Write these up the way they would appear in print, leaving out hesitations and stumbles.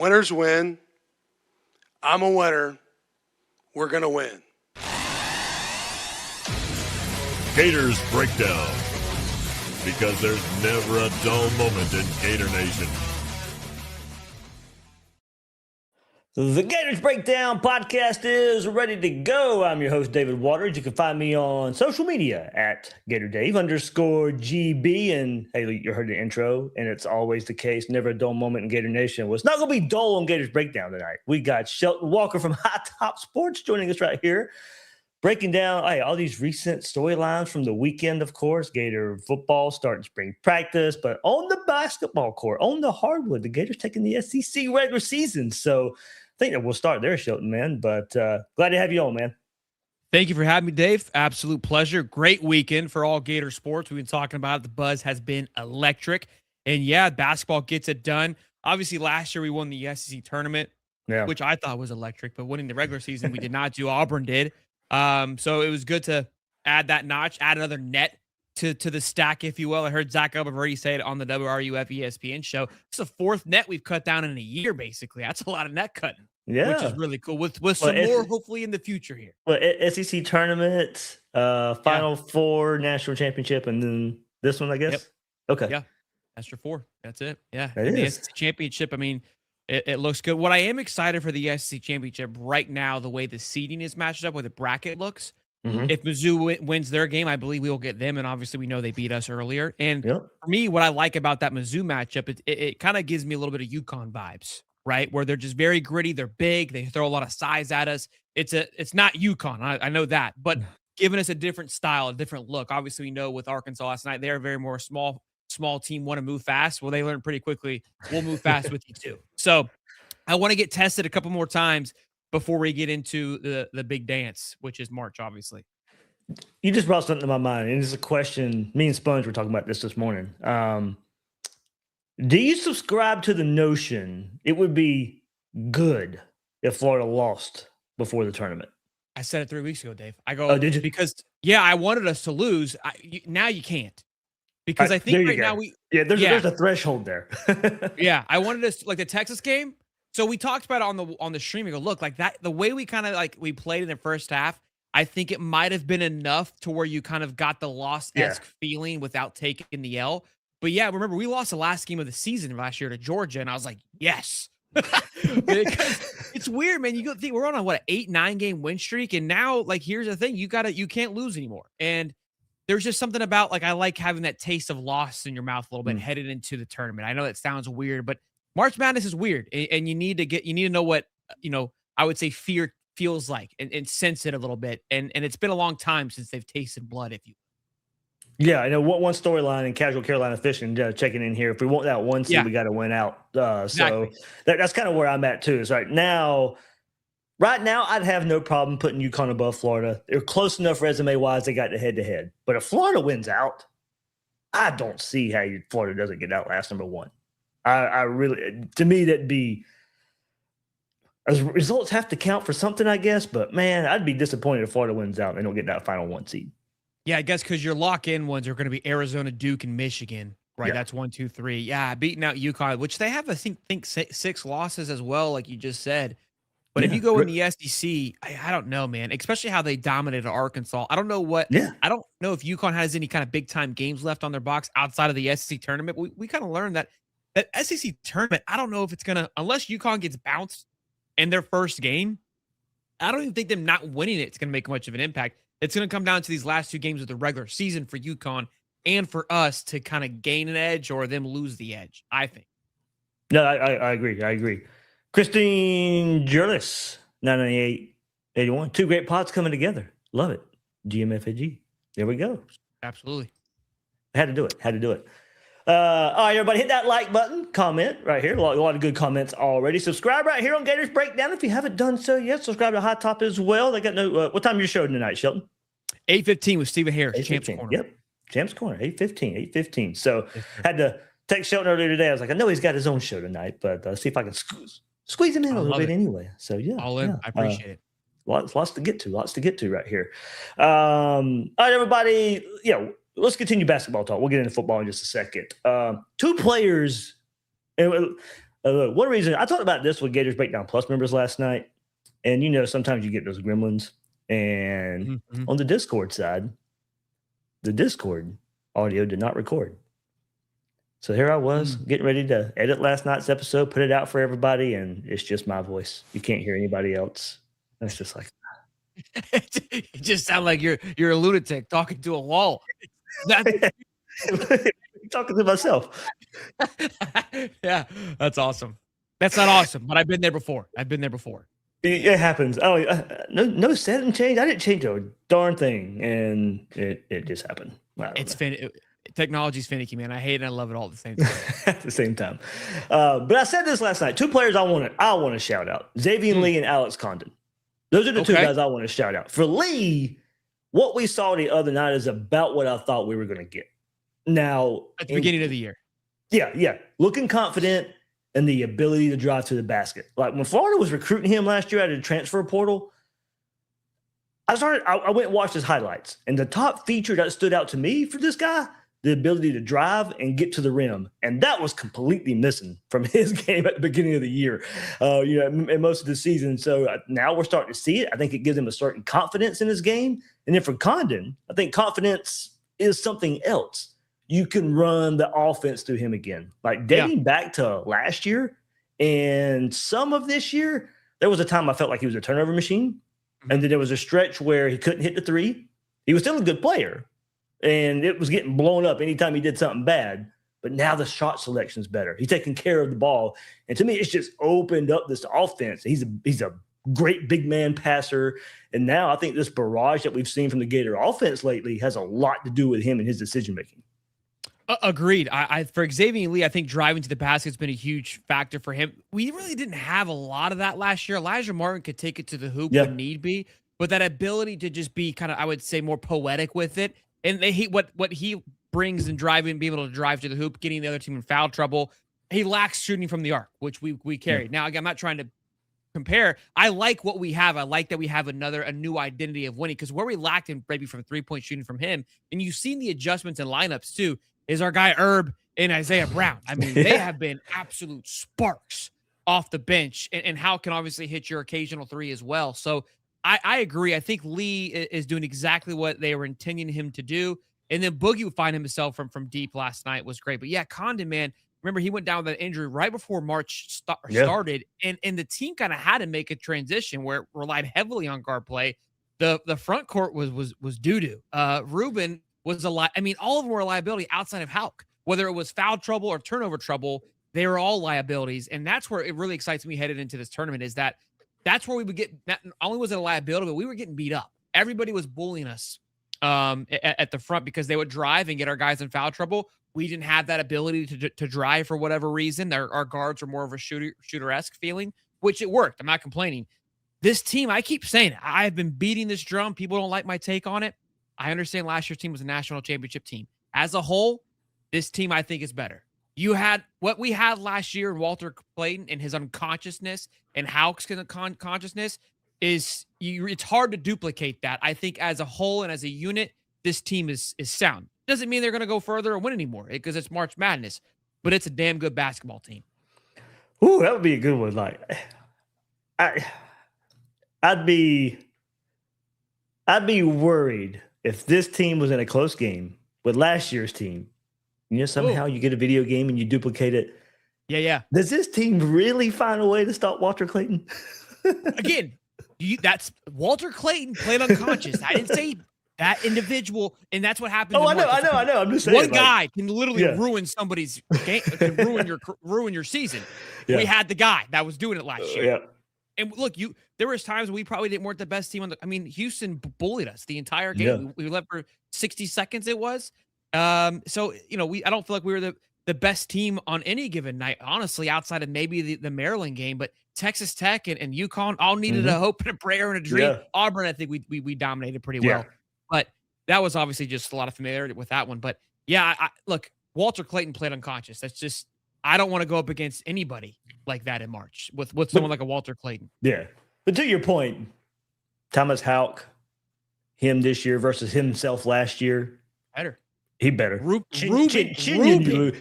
Winners win. I'm a winner. We're going to win. Gators Breakdown. Because there's never a dull moment in Gator Nation. The Gators Breakdown podcast is ready to go. I'm your host, David Waters. You can find me on social media at GatorDave_GB. And hey, you heard the intro, and it's always the case. Never a dull moment in Gator Nation. Well, it's not going to be dull on Gators Breakdown tonight. We got Shelton Walker from Hightop Sports joining us right here, breaking down all these recent storylines from the weekend, of course. Gator football starting spring practice, but on the basketball court, on the hardwood, the Gators taking the SEC regular season. So I think that we'll start there, Shelton, man. But glad to have you on, man. Thank you for having me, Dave. Absolute pleasure. Great weekend for all Gator sports. We've been talking about it. The buzz has been electric. And yeah, basketball gets it done. Obviously, last year we won the SEC tournament, which I thought was electric. But winning the regular season, we did not do. Auburn did. So it was good to add that notch, add another net to the stack, if you will. I heard Zach Elba already say it on the WRUF ESPN show. It's the fourth net we've cut down in a year, basically. That's a lot of net cutting. Yeah. Which is really cool. With some more, hopefully, in the future here. Well, SEC tournament, Final Four, national championship, and then this one, I guess? Yep. Okay. Yeah. That's your four. That's it. Yeah. It the is. SEC championship, I mean, it looks good. What I am excited for the SEC championship right now, the way the seeding is matched up, where the bracket looks. Mm-hmm. If Mizzou wins their game, I believe we will get them. And obviously, we know they beat us earlier. And for me, what I like about that Mizzou matchup, it kind of gives me a little bit of UConn vibes. Right, where they're just very gritty, they're big, they throw a lot of size at us. It's not UConn, I know that, but giving us a different style, a different look. Obviously, we know with Arkansas last night, they're very more small team, want to move fast. Well, they learned pretty quickly. We'll move fast with you too. So I want to get tested a couple more times before we get into the big dance, which is March, obviously. You just brought something to my mind, and it's a question. Me and Sponge were talking about this morning. Do you subscribe to the notion it would be good if Florida lost before the tournament? I said it 3 weeks ago, Dave. I go, oh, did you? Because, I wanted us to lose. Now you can't. Because I think right now there's a threshold there. Yeah, I wanted us, like the Texas game. So we talked about it on the stream. We go, look, like that, the way we kind of we played in the first half, I think it might have been enough to where you kind of got the loss-esque feeling without taking the L. But yeah, remember, we lost the last game of the season last year to Georgia, and I was like, yes. Because it's weird, man. You go think we're on a 8-9 game win streak, and now here's the thing: you can't lose anymore. And there's just something about I like having that taste of loss in your mouth a little bit headed into the tournament. I know that sounds weird, but March Madness is weird, and you need to know what I would say fear feels like and sense it a little bit. And it's been a long time since they've tasted blood, if you. Yeah, I know one storyline in casual Carolina fishing, checking in here. If we want that one seed, we got to win out. Exactly. So that's kind of where I'm at too. Is right now, I'd have no problem putting UConn above Florida. They're close enough resume-wise. They got the head-to-head. But if Florida wins out, I don't see how Florida doesn't get out last number one. I really, to me, that'd be as results have to count for something, I guess. But man, I'd be disappointed if Florida wins out and they don't get that final one seed. Yeah, I guess because your lock-in ones are going to be Arizona, Duke, and Michigan, right? Yeah. That's 1, 2, 3. Yeah, beating out UConn, which they have, I think 6 losses as well, like you just said. But if you go in the SEC, I don't know, man. Especially how they dominated Arkansas. I don't know I don't know if UConn has any kind of big-time games left on their box outside of the SEC tournament. We kind of learned that SEC tournament, I don't know if it's going to, unless UConn gets bounced in their first game, I don't even think them not winning it's going to make much of an impact. It's going to come down to these last 2 games of the regular season for UConn and for us to kind of gain an edge or them lose the edge, I think. No, I agree. Christine Jurlis, 998-81. 2 great pods coming together. Love it. GMFAG. There we go. Absolutely. Had to do it. All right, everybody, hit that like button. Comment right here. A lot of good comments already. Subscribe right here on Gators Breakdown if you haven't done so yet. Subscribe to Hightop as well. They got no. What time is your show tonight, Shelton? 8:15 with Stephen Harris. Champs Corner. Yep, Champs Corner. 8:15. So had to text Shelton earlier today. I was like, I know he's got his own show tonight, but see if I can squeeze him in a little bit anyway. So yeah, all in. I appreciate it. Lots to get to right here. All right, everybody. Let's continue basketball talk. We'll get into football in just a second. 2 players. Look, one reason I talked about this with Gators Breakdown Plus members last night, and sometimes you get those gremlins. And Mhm. on the Discord side, the Discord audio did not record. So here I was getting ready to edit last night's episode, put it out for everybody, and it's just my voice. You can't hear anybody else. That's just like You just sound like you're a lunatic talking to a wall. talking to myself. Yeah, that's awesome. That's not awesome, but I've been there before. It happens. No setting change. I didn't change a darn thing, and it just happened. It's technology's finicky, man. I hate it and I love it all at the same time. At the same time. But I said this last night. 2 players I want to shout out: Xavier Lee and Alex Condon. Those are the 2 guys I want to shout out. For Lee, what we saw the other night is about what I thought we were going to get. Now, At the beginning of the year. Yeah. Looking confident and the ability to drive to the basket. Like when Florida was recruiting him last year out of the transfer portal, I went and watched his highlights. And the top feature that stood out to me for this guy, the ability to drive and get to the rim. And that was completely missing from his game at the beginning of the year, in most of the season. So now we're starting to see it. I think it gives him a certain confidence in his game. And then for Condon, I think confidence is something else. You can run the offense through him again. Like dating back to last year and some of this year, there was a time I felt like he was a turnover machine. And then there was a stretch where he couldn't hit the 3. He was still a good player. And it was getting blown up anytime he did something bad. But now the shot selection is better. He's taking care of the ball. And to me, it's just opened up this offense. He's a great big man passer. And now I think this barrage that we've seen from the Gator offense lately has a lot to do with him and his decision-making. Agreed. For Xavier Lee, I think driving to the basket has been a huge factor for him. We really didn't have a lot of that last year. Elijah Martin could take it to the hoop when need be, but that ability to just be kind of, I would say, more poetic with it. And what he brings in driving, being able to drive to the hoop, getting the other team in foul trouble. He lacks shooting from the arc, which we carried. Now, again, I'm not trying to compare. I like what we have. I like that we have a new identity of winning, because where we lacked in maybe from 3-point shooting from him, and you've seen the adjustments in lineups too, is our guy Herb and Isaiah Brown. I mean, they have been absolute sparks off the bench, and Hal can obviously hit your occasional 3 as well. So I agree. I think Lee is doing exactly what they were intending him to do. And then Boogie would find himself from deep last night was great. But yeah, Condon, man, remember he went down with that injury right before March started, and the team kind of had to make a transition where it relied heavily on guard play. The front court was doo-doo. Ruben was a lot. I mean, all of them were a liability outside of Hauk. Whether it was foul trouble or turnover trouble, they were all liabilities. And that's where it really excites me headed into this tournament, is that's where we would get, not only was it a liability, but we were getting beat up. Everybody was bullying us at the front because they would drive and get our guys in foul trouble. We didn't have that ability to drive for whatever reason. Our guards were more of a shooter-esque feeling, which it worked. I'm not complaining. This team, I keep saying it, I've been beating this drum. People don't like my take on it. I understand last year's team was a national championship team. As a whole, this team, I think, is better. You had what we had last year in Walter Clayton and his unconsciousness and Hauk's consciousness it's hard to duplicate that. I think as a whole and as a unit, this team is sound. Doesn't mean they're going to go further or win anymore because it's March Madness, but it's a damn good basketball team. Ooh, that would be a good one. Like, I'd be worried if this team was in a close game with last year's team. Somehow you get a video game and you duplicate it. Yeah. Does this team really find a way to stop Walter Clayton? Again, that's Walter Clayton played unconscious. I didn't say that individual, and that's what happened. Oh, I know. I'm just saying. One guy can literally ruin somebody's game, can ruin your season. Yeah. We had the guy that was doing it last year. Yeah. And look, there was times we probably weren't the best team Houston bullied us the entire game. Yeah. We left for 60 seconds. It was. So I don't feel like we were the best team on any given night, honestly, outside of maybe the Maryland game. But Texas Tech and UConn all needed a hope and a prayer and a dream. Yeah. Auburn, I think we dominated pretty well. But that was obviously just a lot of familiarity with that one. But yeah, look, Walter Clayton played unconscious. That's just, I don't want to go up against anybody like that in March with someone like a Walter Clayton. Yeah. But to your point, Thomas Hauk, him this year versus himself last year. Better. He better. Ruben.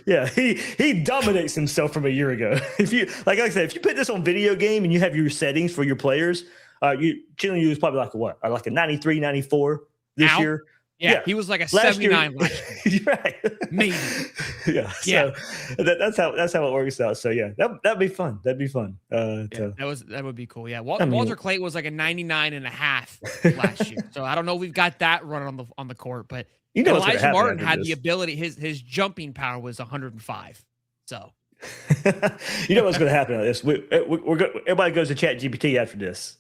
Yeah, he dominates himself from a year ago. If you like I said, if you put this on video game and you have your settings for your players, Chin Yu is probably like a what? Like a 93, 94 this Now? year. Yeah, he was like a Last 79 year, last year. right? Maybe. Yeah. So that's how it works out. So yeah, that'd be fun. That'd be fun. That would be cool. Yeah, Walter Clayton was like a 99 and a half last year. So I don't know if we've got that running on the court, but Elijah Martin had the ability. His jumping power was 105. So you know what's going to happen on this? Everybody goes to ChatGPT after this.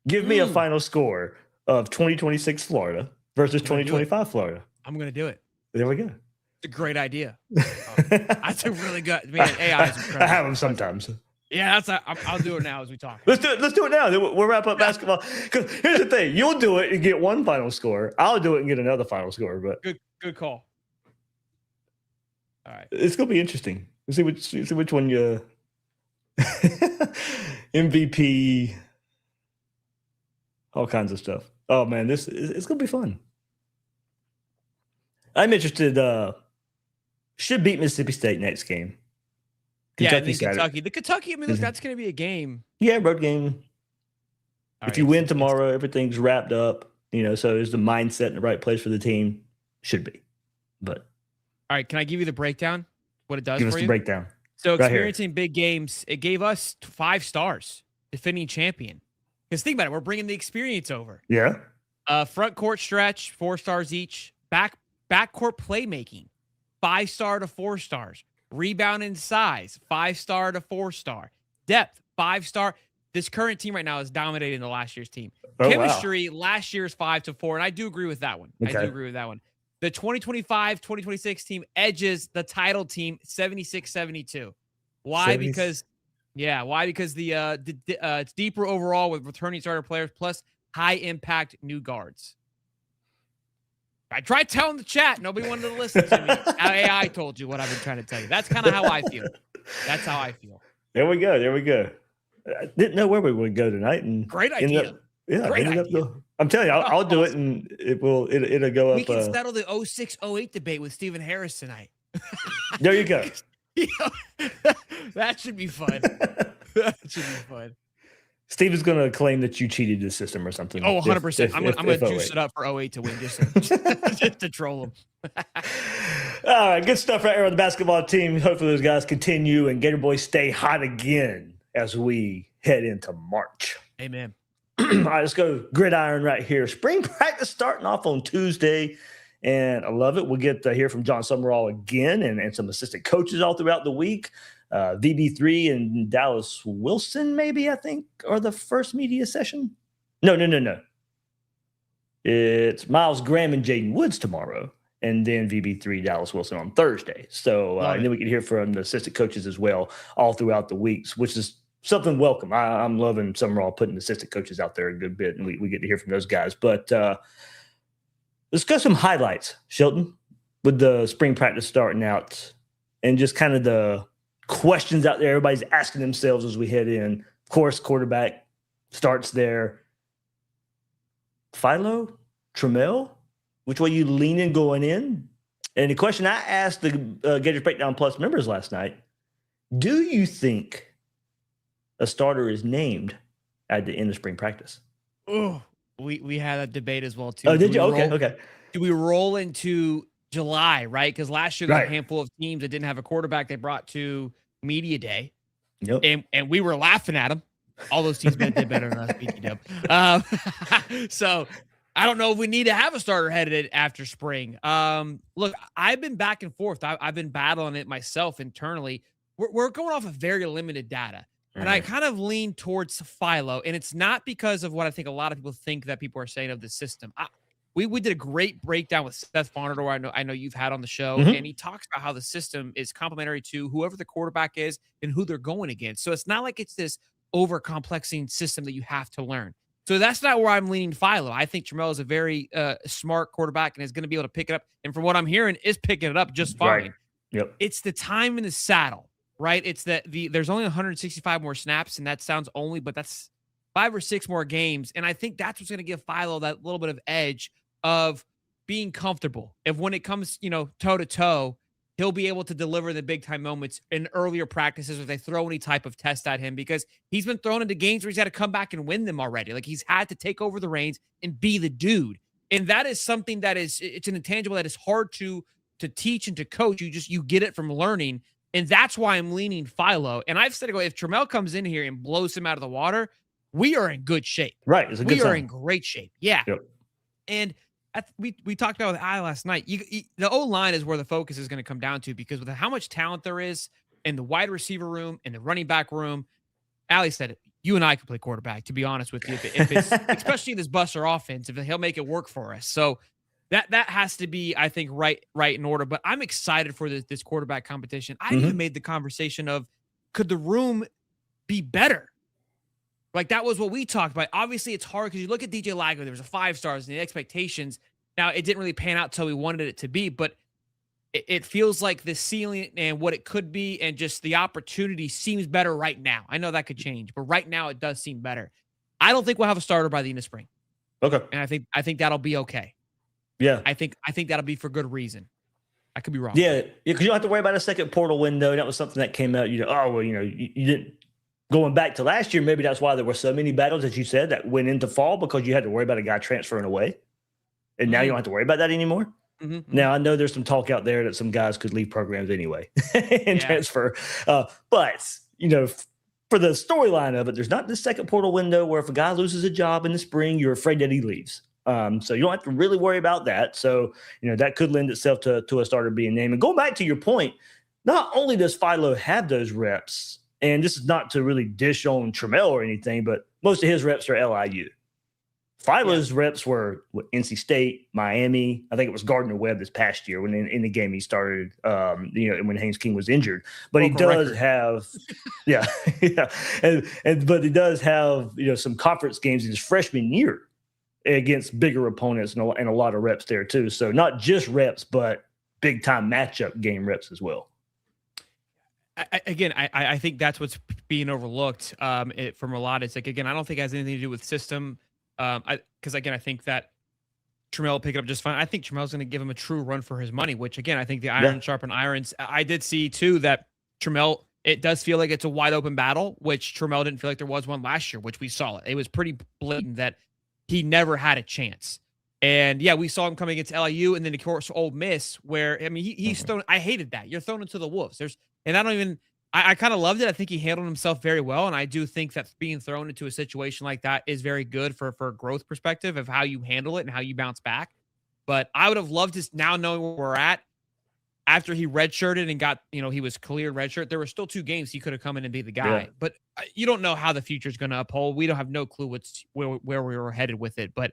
Give me a final score of 2026 Florida versus 2025 Florida. I'm going to do it. There we go. It's a great idea. That's a really good. Man, AI is incredible. I have them sometimes. Yeah, I'll do it now as we talk. Let's do it now. We'll wrap up basketball. Because here's the thing: you'll do it and get one final score. I'll do it and get another final score. But good call. All right, it's gonna be interesting. We'll see which one you MVP. All kinds of stuff. Oh man, it's gonna be fun. I'm interested. Should beat Mississippi State next game. Kentucky. The Kentucky. I mean, look, that's going to be a game. Yeah, road game. If you win tomorrow, everything's wrapped up. So is the mindset in the right place for the team? Should be. But all right, can I give you the breakdown? What it does? Give us the breakdown. So experiencing big games, it gave us 5 stars, defending champion. Because think about it, we're bringing the experience over. Yeah. Front court stretch, 4 stars each. Backcourt playmaking, 5-star to 4 stars. Rebound and size, 5-star to 4-star. Depth, 5-star. This current team right now is dominating the last year's team. Chemistry, last year's 5 to 4, and I do agree with that one. Okay. I do agree with that one. The 2025-2026 team edges the title team 76-72. Why? Because it's deeper overall with returning starter players plus high impact new guards. I tried telling the chat. Nobody wanted to listen to me. AI told you what I've been trying to tell you. That's kind of how I feel. That's how I feel. There we go. I didn't know where we would go tonight. And great idea. Great idea. I'm telling you, I'll do it, and it'll go up. We can settle the 06-08 debate with Stephen Harris tonight. There you go. That should be fun. That should be fun. Steve is going to claim that you cheated the system or something. Oh, 100%. I'm going to juice it up for 08 to win just to troll him. All right, good stuff right here on the basketball team. Hopefully those guys continue and Gator Boys stay hot again as we head into March. Amen. All right, let's go gridiron right here. Spring practice starting off on Tuesday, and I love it. We'll get to hear from John Summerall again and some assistant coaches all throughout the week. VB3 and Dallas Wilson, maybe, I think, are the first media session. No. It's Miles Graham and Jaden Woods tomorrow, and then VB3 Dallas Wilson on Thursday. So and then we can hear from the assistant coaches as well all throughout the weeks, which is something welcome. I'm loving Summerall putting assistant coaches out there a good bit, and we get to hear from those guys. But let's go some highlights, Shelton, with the spring practice starting out and just kind of the questions out there everybody's asking themselves as we head in. Of course, quarterback starts there. Philo, Trammell, which way you leaning going in? And the question I asked the Gators Breakdown Plus members last night, do you think a starter is named at the end of spring practice? Oh, we had that debate as well, too. Oh, did you? Okay. Do we roll into July, right? Because last year there were a handful of teams that didn't have a quarterback they brought to media day. Yep. And we were laughing at them. All those teams did better than us, BT-dub. So I don't know if we need to have a starter headed after spring. Look, I've been back and forth. I've been battling it myself internally. We're going off of very limited data. And I kind of lean towards Philo. And it's not because of what I think a lot of people think that people are saying of the system. We did a great breakdown with Seth Fonador, I know you've had on the show, and he talks about how the system is complementary to whoever the quarterback is and who they're going against. So it's not like it's this over-complexing system that you have to learn. So that's not where I'm leaning Philo. I think Trammell is a very smart quarterback and is going to be able to pick it up. And from what I'm hearing, is picking it up just fine. Right. Yep. It's the time in the saddle, right? It's that there's only 165 more snaps, and that sounds only, but that's 5 or 6 more games. And I think that's what's going to give Philo that little bit of edge of being comfortable. If when it comes, toe to toe, he'll be able to deliver the big time moments in earlier practices if they throw any type of test at him, because he's been thrown into games where he's had to come back and win them already. Like, he's had to take over the reins and be the dude. And that is something that it's an intangible that is hard to teach and to coach. You get it from learning. And that's why I'm leaning Philo. And I've said, if Trammell comes in here and blows him out of the water, we are in good shape. Right. It's a good we are sign. in great shape. Yeah. Yep. And we talked about with I last night. The O-line is where the focus is going to come down to, because with how much talent there is in the wide receiver room, in the running back room, Allie said it. You and I could play quarterback, to be honest with you, if it's especially this Buster offense, if he'll make it work for us. So that has to be, I think, right in order. But I'm excited for this quarterback competition. I even made the conversation of, could the room be better? Like, that was what we talked about. Obviously, it's hard because you look at DJ Lago, there was a 5 stars and the expectations. Now, it didn't really pan out till we wanted it to be, but it feels like the ceiling and what it could be and just the opportunity seems better right now. I know that could change, but right now it does seem better. I don't think we'll have a starter by the end of spring. Okay. And I think that'll be okay. Yeah. I think that'll be for good reason. I could be wrong. Yeah. Because you don't have to worry about a second portal window. That was something that came out. You didn't. Going back to last year, maybe that's why there were so many battles, as you said, that went into fall, because you had to worry about a guy transferring away. And now you don't have to worry about that anymore. Now, I know there's some talk out there that some guys could leave programs anyway and transfer. But, for the storyline of it, there's not this second portal window where if a guy loses a job in the spring, you're afraid that he leaves. So you don't have to really worry about that. So, that could lend itself to a starter being named. And going back to your point, not only does Philo have those reps, and this is not to really dish on Trammell or anything, but most of his reps are LIU. Philo's reps were NC State, Miami. I think it was Gardner-Webb this past year when in the game he started, when Haynes King was injured. But he does have, but he does have, some conference games in his freshman year against bigger opponents and a lot of reps there too. So not just reps, but big time matchup game reps as well. I think that's what's being overlooked from a lot. It's like, again, I don't think it has anything to do with system. Because again, I think that Trammell will pick it up just fine. I think Trammell's going to give him a true run for his money, which again, I think the iron sharpen irons. I did see too that Trammell, it does feel like it's a wide open battle, which Trammell didn't feel like there was one last year, which we saw it. It was pretty blatant that he never had a chance. And yeah, we saw him coming against LIU and then of course Ole Miss, where he's thrown. I hated that. You're thrown into the wolves. I kind of loved it. I think he handled himself very well. And I do think that being thrown into a situation like that is very good for a growth perspective of how you handle it and how you bounce back. But I would have loved to now knowing where we're at after he redshirted and got, he was cleared redshirt. There were still 2 games he could have come in and be the guy. Yeah. But you don't know how the future is going to uphold. We don't have no clue where we were headed with it. But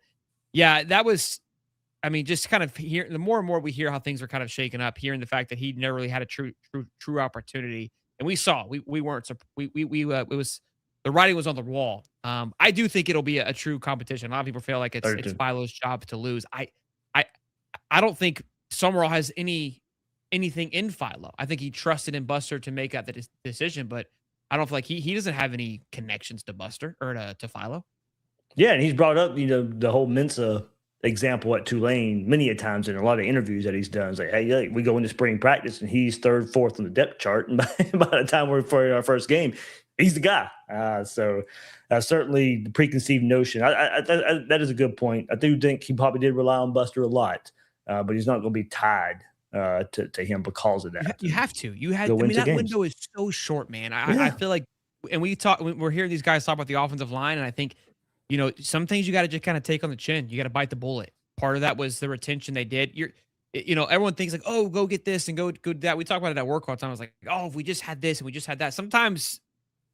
yeah, that was, just kind of hear the more and more we hear how things are kind of shaken up, hearing the fact that he never really had a true opportunity. And we saw we weren't it was the writing was on the wall. I do think it'll be a true competition. A lot of people feel like it's Philo's job to lose. I don't think Summerall has anything in Philo. I think he trusted in Buster to make that decision, but I don't feel like he doesn't have any connections to Buster or to Philo. Yeah, and he's brought up the whole Mensa example at Tulane many a times in a lot of interviews that he's done. It's like, hey, we go into spring practice and he's 3rd, 4th on the depth chart, and by the time we're for our first game, he's the guy. So certainly the preconceived notion. That is a good point. I do think he probably did rely on Buster a lot, but he's not going to be tied to him because of that. You have to. That window is so short, man. I feel like, and we're hearing these guys talk about the offensive line, and I think, some things you got to just kind of take on the chin. You got to bite the bullet. Part of that was the retention they did. Everyone thinks like, oh, go get this and go do that. We talk about it at work all the time. I was like, oh, if we just had this and we just had that. Sometimes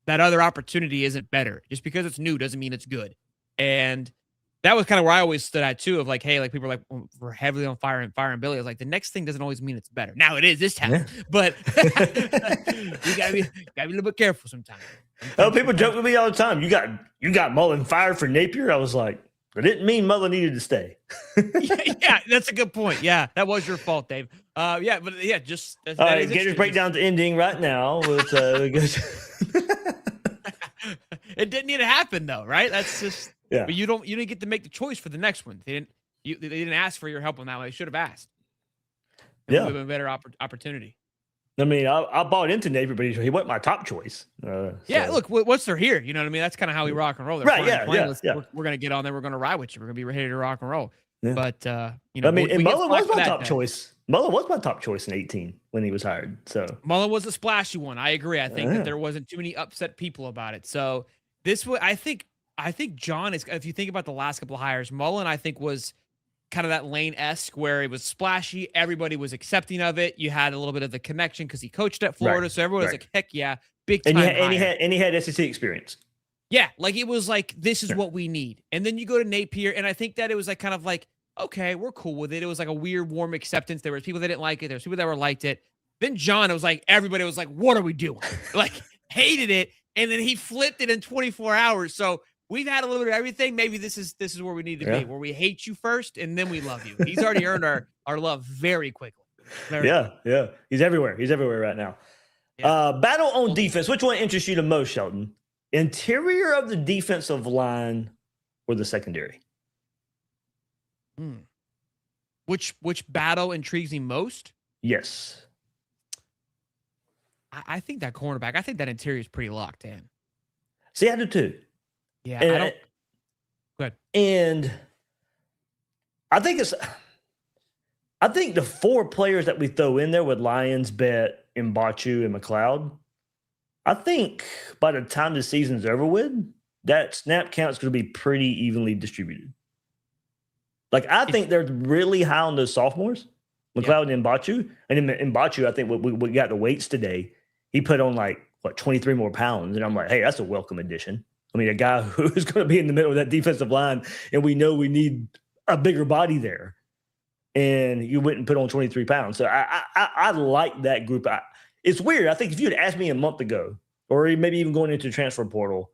that other opportunity isn't better. Just because it's new doesn't mean it's good. And that was kind of where I always stood at too, of like, hey, like people are like, we're heavily on fire and Billy. I was like, the next thing doesn't always mean it's better. Now it is this time, but you gotta be a little bit careful sometimes. People joke with me all the time. You got Mullen fired for Napier. I was like, I didn't mean Mullen needed to stay. yeah, that's a good point. Yeah, that was your fault, Dave. Just all right. Gators breakdown's ending right now. With, it didn't need to happen though, right? That's just yeah. But you didn't get to make the choice for the next one. They didn't. They didn't ask for your help on that one. They should have asked. It Yeah. would have been a better opportunity. I mean, I bought into Navy, but he wasn't my top choice. Yeah, So- look, once they're here, you know what I mean? That's kind of how we rock and roll. They're Right, flying yeah, planes. yeah. We're going to get on there. We're going to ride with you. We're going to be ready to rock and roll. Yeah. But, you know, I mean, and we get Mullen flack was for my that top day. choice. Mullen was my top choice in 18 when he was hired. So Mullen was a splashy one. I agree. I think Yeah. that there wasn't too many upset people about it. So this way, I think John is, if you think about the last couple of hires, Mullen, I think, was kind of that Lane-esque where it was splashy. Everybody was accepting of it. You had a little bit of the connection because he coached at Florida. Right, So everyone was right. like, heck yeah, big time. and he hire. had SEC experience. Yeah, like it was like, this is Sure. what we need. And then you go to Napier, and I think that it was like kind of like, okay, we're cool with it. It was like a weird, warm acceptance. There was people that didn't like it. There was people that were liked it. Then John, it was like, everybody was like, what are we doing? Like, hated it. And then he flipped it in 24 hours. So we've had a little bit of everything. Maybe this is where we need to Yeah. be, where we hate you first, and then we love you. He's already earned our love very quickly. Very Yeah. He's everywhere. He's everywhere right now. Yeah. Battle on defense. Which one interests you the most, Shelton? Interior of the defensive line or the secondary? Which battle intrigues me most? Yes. I think that cornerback. I think that interior is pretty locked in. See, I do too. Yeah, And, I don't. Go ahead. And I think the 4 players that we throw in there with Lyons, Bet, Mbachu, and McLeod, I think by the time the season's over with, that snap count is going to be pretty evenly distributed. Like, I think they're really high on those sophomores, McLeod and Mbachu. And then Mbachu, I think we got the weights today. He put on 23 more pounds. And I'm like, hey, that's a welcome addition. I mean, a guy who's going to be in the middle of that defensive line, and we know we need a bigger body there. And you went and put on 23 pounds. So I like that group. It's weird. I think if you had asked me a month ago, or maybe even going into the transfer portal,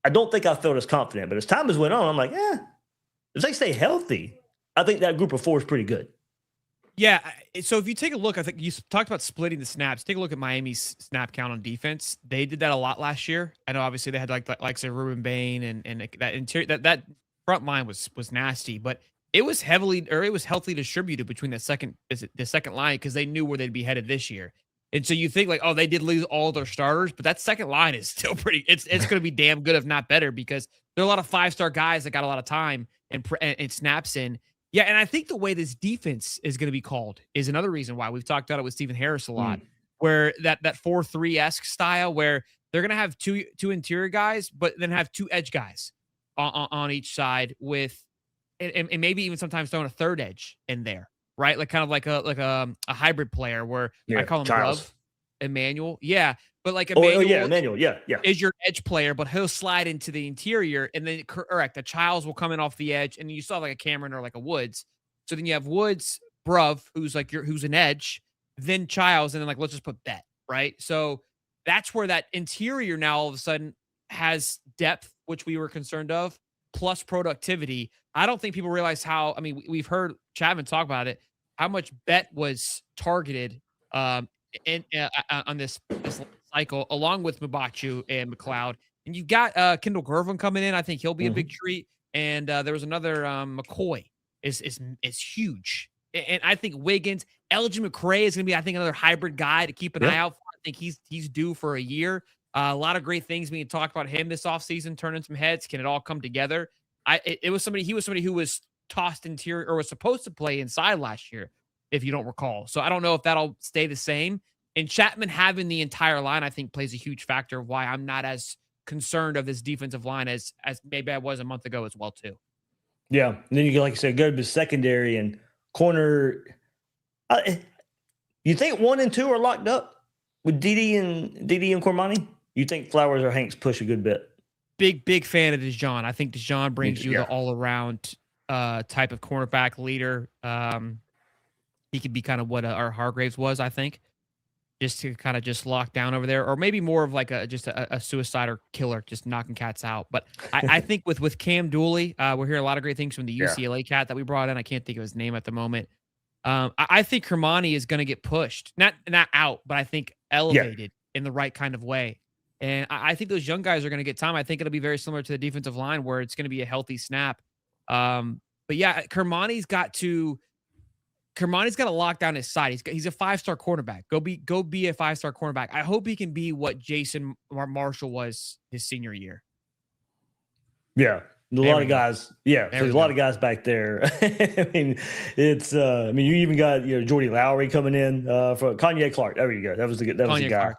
I don't think I felt as confident. But as time has went on, I'm like, if they stay healthy, I think that group of 4 is pretty good. Yeah. So if you take a look, I think you talked about splitting the snaps. Take a look at Miami's snap count on defense. They did that a lot last year. I know obviously they had like say Ruben Bain and that interior that front line was nasty, but it was heavily distributed between the second line because they knew where they'd be headed this year. And so you think like, oh, they did lose all their starters, but that second line is still pretty. It's going to be damn good, if not better, because there are a lot of 5-star guys that got a lot of time and snaps in. Yeah, and I think the way this defense is going to be called is another reason why we've talked about it with Stephen Harris a lot, where that 4-3-esque style where they're going to have two interior guys, but then have 2 edge guys on each side with, and maybe even sometimes throwing a third edge in there, right? Like kind of like a hybrid player where I call him Charles. Glove, Emmanuel. Yeah, but like Emmanuel, Emmanuel. Yeah. is your edge player, but he'll slide into the interior, and then correct, the Childs will come in off the edge, and you still have like a Cameron or like a Woods. So then you have Woods, Bruv, who's an edge, then Childs, and then like let's just put Bet, right? So that's where that interior now all of a sudden has depth, which we were concerned of, plus productivity. I don't think people realize how. I mean, we've heard Chapman talk about it, how much Bet was targeted on this cycle, along with Mbachu and McLeod. And you've got Kendall Gervin coming in. I think he'll be a big treat. And there was another McCoy is huge. And I think Wiggins, Elgin McCray is going to be, I think, another hybrid guy to keep an eye out for. I think he's due for a year. A lot of great things being talked about him this offseason, turning some heads. Can it all come together? He was somebody who was tossed interior or was supposed to play inside last year, if you don't recall. So I don't know if that'll stay the same. And Chapman having the entire line, I think, plays a huge factor of why I'm not as concerned of this defensive line as maybe I was a month ago as well, too. Yeah. And then you can, like I said, go to the secondary and corner. You think 1 and 2 are locked up with Didi and Cormani? You think Flowers or Hanks push a good bit? Big fan of Dijon. I think Dijon brings you the all-around type of cornerback leader. He could be kind of what our Hargraves was, I think, just to kind of just lock down over there, or maybe more of like a suicide or killer, just knocking cats out. But I think with Cam Dooley, we're hearing a lot of great things from the UCLA cat that we brought in. I can't think of his name at the moment. I think Hermani is going to get pushed, not out, but I think elevated in the right kind of way. And I think those young guys are going to get time. I think it'll be very similar to the defensive line where it's going to be a healthy snap But yeah, Kermani's got to lock down his side. He's a 5-star cornerback. Go be a 5-star cornerback. I hope he can be what Jason Marshall was his senior year. Yeah. A lot of guys. Yeah. So there's a lot of guys back there. I mean, you even got, Jordy Lowry coming in for Kanye Clark. There you go. That was the guy.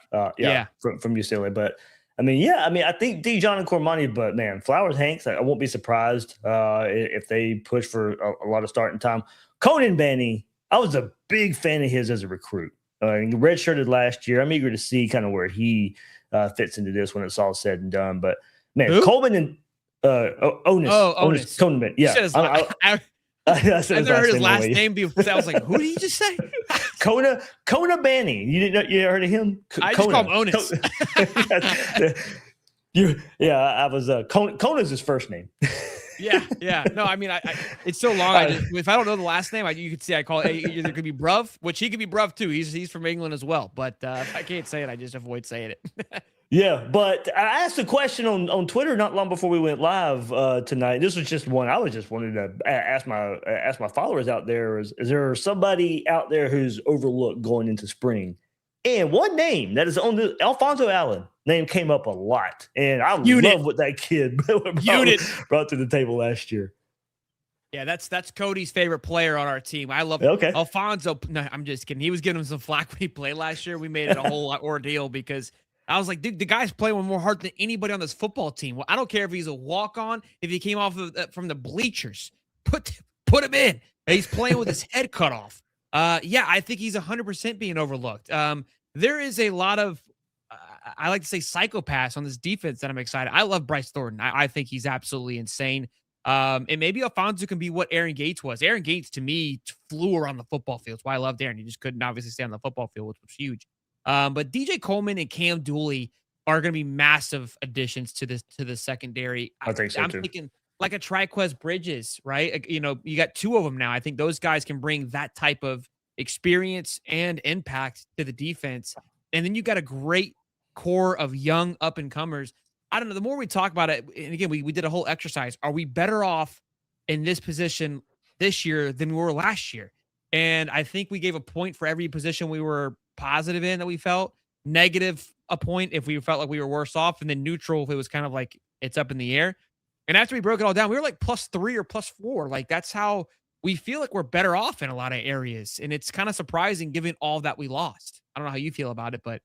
From UCLA. But I think Dijon and Cormani, but man, Flowers Hanks, I won't be surprised if they push for a lot of starting time. Conan Banny, I was a big fan of his as a recruit. Redshirted last year. I'm eager to see kind of where he fits into this when it's all said and done. But man, who? Coleman and Onus Conan Banny. Yeah, I never heard his last name before. I was like, who did you just say? Kona Banny. You didn't know? You heard of him? I just call him Onus. I was Kona's his first name. Yeah. No, it's so long. If I don't know the last name, you could see I call it either could be Bruv, which he could be Bruv too. He's from England as well. But if I can't say it, I just avoid saying it. Yeah, but I asked a question on Twitter not long before we went live tonight. This was just one I was just wanting to ask my followers out there. Is there somebody out there who's overlooked going into spring? And one name that is on the Alfonso Allen name came up a lot, and I love what that kid brought to the table last year. Yeah, that's Cody's favorite player on our team. I love Alfonso. No, I'm just kidding. He was giving him some flack when he played last year. We made it a whole ordeal because I was like, dude, the guy's playing with more heart than anybody on this football team. Well, I don't care if he's a walk-on, if he came off from the bleachers, put him in. He's playing with his head cut off. I think he's 100% being overlooked. There is a lot of, I like to say, psychopaths on this defense that I'm excited. I love Bryce Thornton. I think he's absolutely insane. And maybe Alfonso can be what Aaron Gates was. Aaron Gates, to me, flew around the football field. That's why I loved Aaron. He just couldn't obviously stay on the football field, which was huge. But DJ Coleman and Cam Dooley are going to be massive additions to the secondary. I think so I'm too. thinking like a Triquez Bridges, right? You got two of them now. I think those guys can bring that type of experience and impact to the defense. And then you got a great core of young up and comers. I don't know. The more we talk about it, and again, we did a whole exercise. Are we better off in this position this year than we were last year? And I think we gave a point for every position we were positive in that we felt, negative a point if we felt like we were worse off, and then neutral if it was kind of like it's up in the air. And after we broke it all down, we were like +3 or +4. Like that's how we feel like we're better off in a lot of areas. And it's kind of surprising given all that we lost. I don't know how you feel about it, but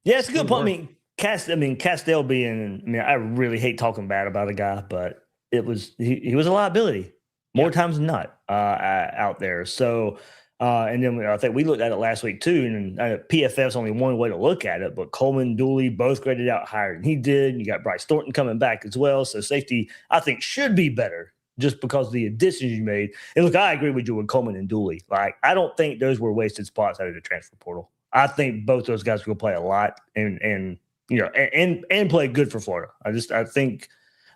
yeah, it's a good point. Castell being, I really hate talking bad about a guy, but it was, he was a liability more times than not out there. So, and then I think we looked at it last week too, and PFF's only one way to look at it, but Coleman, Dooley both graded out higher than he did. You got Bryce Thornton coming back as well. So safety, I think, should be better just because of the additions you made. And look, I agree with you with Coleman and Dooley. Like, I don't think those were wasted spots out of the transfer portal. I think both those guys will play a lot and play good for Florida. I think,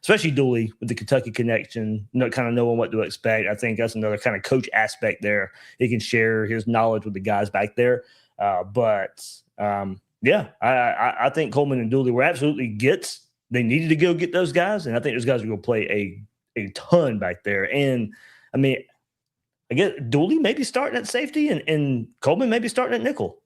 especially Dooley with the Kentucky connection, kind of knowing what to expect. I think that's another kind of coach aspect there. He can share his knowledge with the guys back there. I think Coleman and Dooley were absolutely gets. They needed to go get those guys, and I think those guys are going to play a ton back there. And I guess Dooley may be starting at safety, and Coleman may be starting at nickel.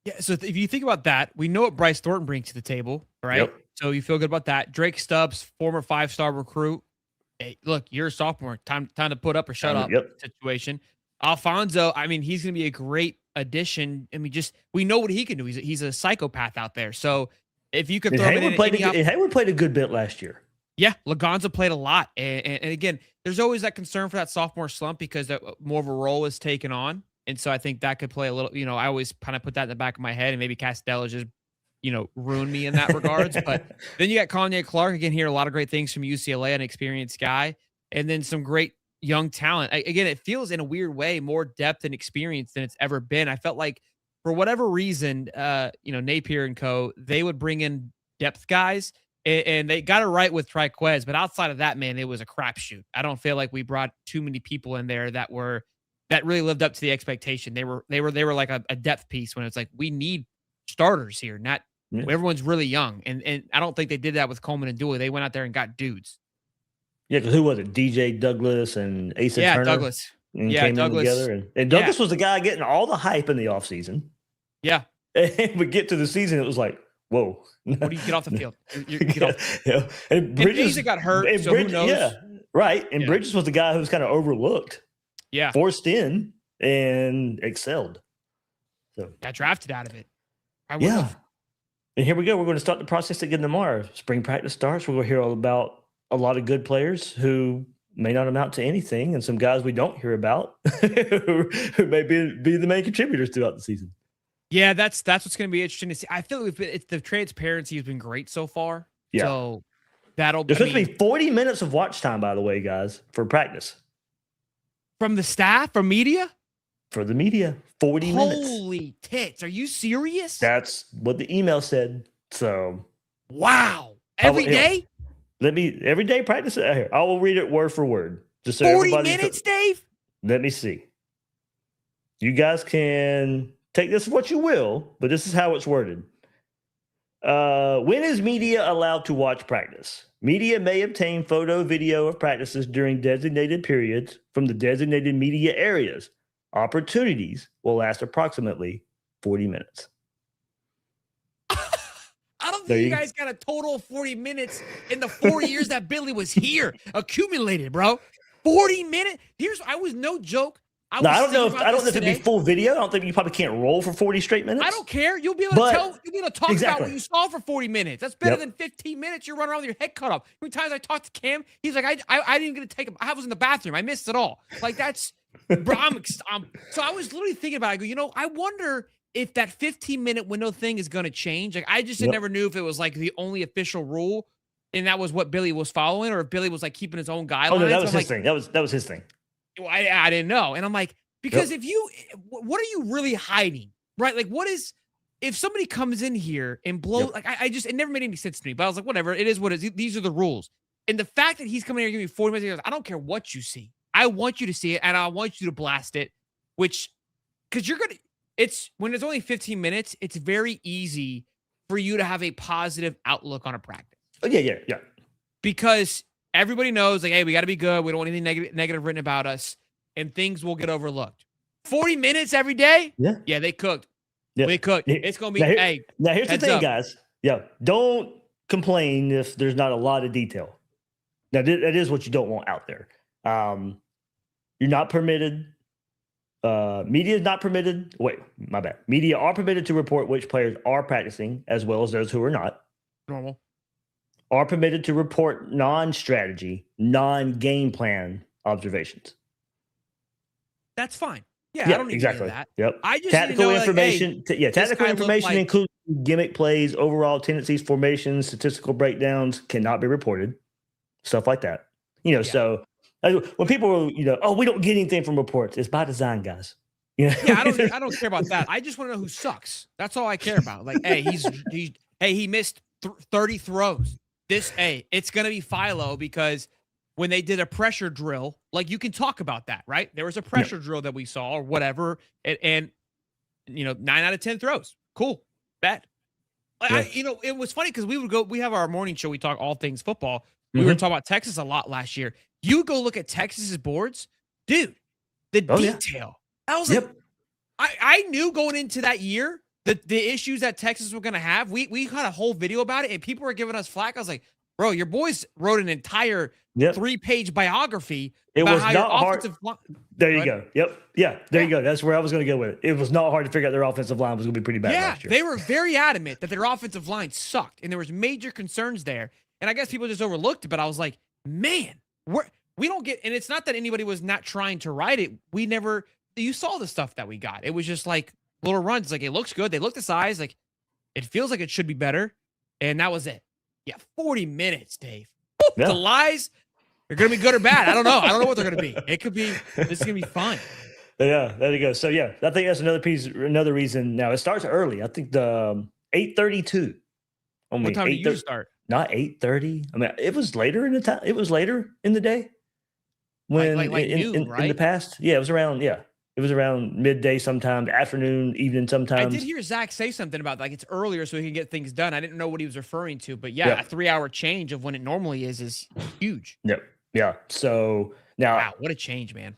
Yeah, so if you think about that, we know what Bryce Thornton brings to the table, right? Yep. So you feel good about that. Drake Stubbs, former 5-star recruit. Hey, look, you're a sophomore. Time to put up or shut up situation. Alfonso, he's going to be a great addition. We know what he can do. He's a psychopath out there. So if you could throw him in, Hayward played a good bit last year. Yeah, Lagonza played a lot. And again, there's always that concern for that sophomore slump because more of a role is taken on. And so I think that could play a little, I always kind of put that in the back of my head, and maybe Castell just, ruined me in that regards. But then you got Kanye Clark, again, hear a lot of great things from UCLA, an experienced guy, and then some great young talent. Again, it feels in a weird way more depth and experience than it's ever been. I felt like for whatever reason, Napier and co, they would bring in depth guys, and they got it right with Triquez. But outside of that, man, it was a crapshoot. I don't feel like we brought too many people in there that really lived up to the expectation. They were like a depth piece when it's like, we need starters here, not everyone's really young. And I don't think they did that with Coleman and Dooley. They went out there and got dudes. Yeah, because who was it? DJ Douglas and Asa Yeah, Turner. Douglas. And Yeah, came Douglas. in together. And Douglas was the guy getting all the hype in the offseason. Yeah. And we get to the season, it was like, whoa. What do you get off the field? You get off. Yeah. And Bridges Asa got hurt, and so who knows? Yeah, right. And Yeah. Bridges was the guy who was kind of overlooked, Yeah. forced in, and excelled. So Got drafted out of it. yeah. And here we go. We're going to start the process again tomorrow. Spring practice starts. We're going to hear all about a lot of good players who may not amount to anything, and some guys we don't hear about who may be the main contributors throughout the season. Yeah, that's what's going to be interesting to see. I feel like the transparency has been great so far. Yeah. So that'll There's supposed to be 40 minutes of watch time, by the way, guys, for practice. From the staff, from media? For the media, 40 minutes. Holy tits. Are you serious? That's what the email said. So Wow. Every yeah. day? Every day practice it here. I will read it word for word. Just so 40 everybody minutes, Dave? Let me see. You guys can take this for what you will, but this is how it's worded. When is media allowed to watch practice? Media may obtain photo, video of practices during designated periods from the designated media areas. Opportunities will last approximately 40 minutes. I don't think you guys got a total of 40 minutes in the 4 years that Billy was here accumulated, bro. 40 minutes? I was no joke. I don't know if it'd be full video. I don't think you probably can't roll for 40 straight minutes. I don't care. You'll be able to talk about what you saw for 40 minutes. That's better than 15 minutes. You're running around with your head cut off. How many times I talked to Cam? He's like, I didn't get to take I was in the bathroom. I missed it all. Like that's bro, so I was literally thinking about it. I go, I wonder if that 15-minute window thing is gonna change. Like I just never knew if it was like the only official rule and that was what Billy was following, or if Billy was like keeping his own guidelines. Oh no, that was his thing. That was his thing. I didn't know. And I'm like, because what are you really hiding? Right? Like if somebody comes in here and blows, like it never made any sense to me, but I was like, whatever, it is what it is. These are the rules. And the fact that he's coming here and giving me 40 minutes, he goes, I don't care what you see. I want you to see it and I want you to blast it, because when it's only 15 minutes, it's very easy for you to have a positive outlook on a practice. Oh, yeah. Because everybody knows, like, hey, we got to be good. We don't want anything negative written about us, and things will get overlooked. 40 minutes every day? Yeah, they cooked. Yeah. They cooked. It's going to be, Now, here's the thing, guys. Yeah, don't complain if there's not a lot of detail. Now, that is what you don't want out there. You're not permitted. Media is not permitted. Wait, my bad. Media are permitted to report which players are practicing, as well as those who are not. Normal. Are permitted to report non-strategy, non-game plan observations. That's fine. Yeah, I don't need to know that. Yep. I just tactical information. Like, hey, tactical information includes gimmick plays, overall tendencies, formations, statistical breakdowns cannot be reported. Stuff like that. So when people are, we don't get anything from reports. It's by design, guys. Yeah, I don't care about that. I just want to know who sucks. That's all I care about. Like, hey, he missed 30 throws. It's gonna be Philo, because when they did a pressure drill, like, you can talk about that, right? There was a pressure drill that we saw or whatever, and 9 out of 10 throws. Cool. Bet. It was funny because we have our morning show. We talk all things football. We were talking about Texas a lot last year. You go look at Texas's boards, dude, the detail. I was like, I knew going into that year that the issues that Texas were going to have. We had a whole video about it, and people were giving us flack. I was like, bro, your boys wrote an entire 3-page biography about how your offensive line. There you go. Yep. Yeah. There you go. That's where I was going to go with it. It was not hard to figure out their offensive line was going to be pretty bad last year. They were very adamant that their offensive line sucked, and there was major concerns there. And I guess people just overlooked it, but I was like, man, we don't get, and it's not that anybody was not trying to write it. You saw the stuff that we got. It was just like little runs. Like, it looks good. They look the size. Like, it feels like it should be better. And that was it. Yeah. 40 minutes, Dave. The lies are going to be good or bad. I don't know. I don't know what they're going to be. This is going to be fine. Yeah. There you go. So yeah, I think that's another reason. Now it starts early. I think the 8:32. What time did you start? Not 8:30. I mean, it was later in the time. It was later in the day. When like noon, right? In the past, it was around. Yeah, it was around midday, sometimes afternoon, evening, sometimes. I did hear Zach say something about like it's earlier so he can get things done. I didn't know what he was referring to, but a 3-hour change of when it normally is huge. Yep. Yeah. So now, Wow, what a change, man.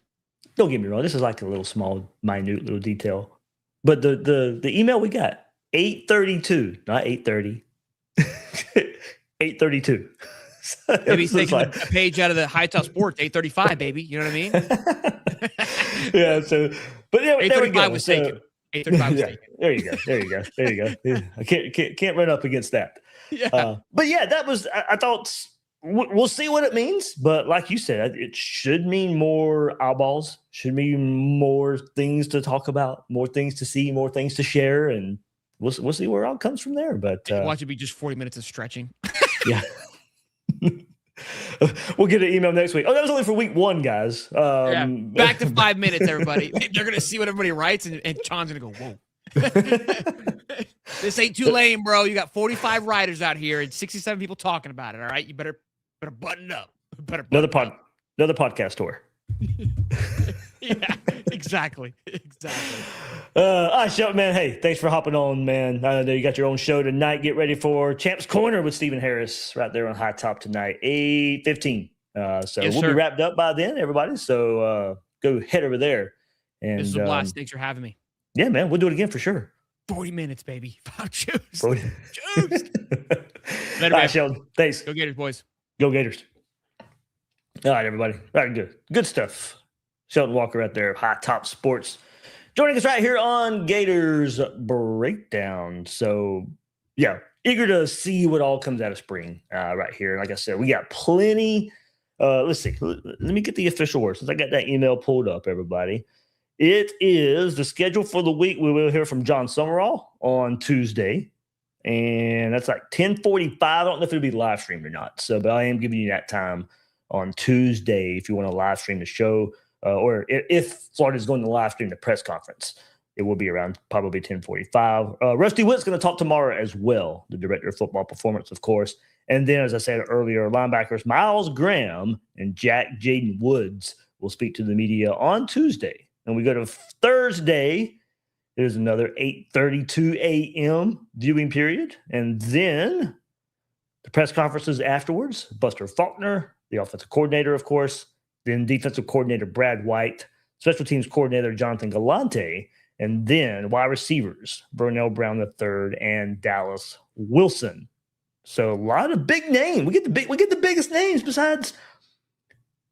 don't get me wrong. This is like a little small, minute little detail. But the email we got, 8:32, not 8:30. 8:32. So it Maybe was he's just taking a page out of the Hightop Sports, 8:35, baby. You know what I mean? yeah. So, but there we 8:35 go. was So, taken. 8:35 was yeah, taken. there you go. There you go. There you go. Yeah, I can't run up against that. Yeah. But yeah, that was. I thought we'll see what it means. But like you said, it should mean more eyeballs. Should mean more things to talk about, more things to see, more things to share, and we'll see where it all comes from there. But Watch it be just 40 minutes of stretching. yeah. We'll get an email next week. Oh, that was only for week 1, guys. Yeah. Back to 5 minutes, everybody. They're gonna see what everybody writes, and John's gonna go, "Whoa, this ain't too lame, bro. You got 45 writers out here and 67 people talking about it. All right, you better button up. Another podcast tour. Yeah, exactly. All right, Shelton, man. Hey, thanks for hopping on, man. I know you got your own show tonight. Get ready for Champs Corner with Stephen Harris right there on Hightop tonight, 8:15. So Yes, we'll sir. be wrapped up by then, everybody. So go head over there. And This is a blast. Thanks for having me. yeah, man, we'll do it again for sure. 40 minutes, baby. Choose. 40. Choose. All Later, right, man. Sheldon. Thanks. Go Gators, boys. Go Gators. All right, everybody. All right, good stuff. Shelton Walker right there, Hightop Sports, joining us right here on Gators Breakdown. So, yeah, eager to see what all comes out of spring right here. Like I said, we got plenty. Let's see. Let me get the official word since I got that email pulled up, everybody. It is the schedule for the week. We will hear from John Summerall on Tuesday. And that's like 10:45. I don't know if it'll be live streamed or not. So, but I am giving you that time on Tuesday if you want to live stream the show. Or if Florida is going to live stream the press conference, it will be around probably 10:45. Rusty Witt's going to talk tomorrow as well, the director of football performance, of course. And then, as I said earlier, linebackers Miles Graham and Jaden Woods will speak to the media on Tuesday. And we go to Thursday. There's another 8:32 a.m. viewing period. And then the press conferences afterwards, Buster Faulkner, the offensive coordinator, of course, then defensive coordinator Brad White, special teams coordinator Jonathan Galante, and then wide receivers Vernell Brown III and Dallas Wilson. So a lot of big names. We get the biggest names besides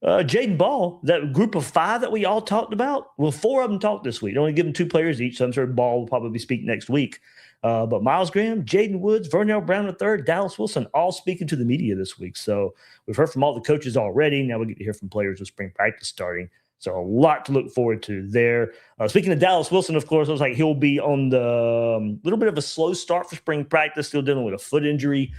Jaden Ball. That group of 5 that we all talked about. Well, 4 of them talked this week. They only give them 2 players each, so I'm sure Ball will probably speak next week. But Miles Graham, Jaden Woods, Vernell Brown III, Dallas Wilson, all speaking to the media this week. So we've heard from all the coaches already. Now we get to hear from players with spring practice starting. So a lot to look forward to there. Speaking of Dallas Wilson, of course, it was like he'll be on the little bit of a slow start for spring practice, still dealing with a foot injury.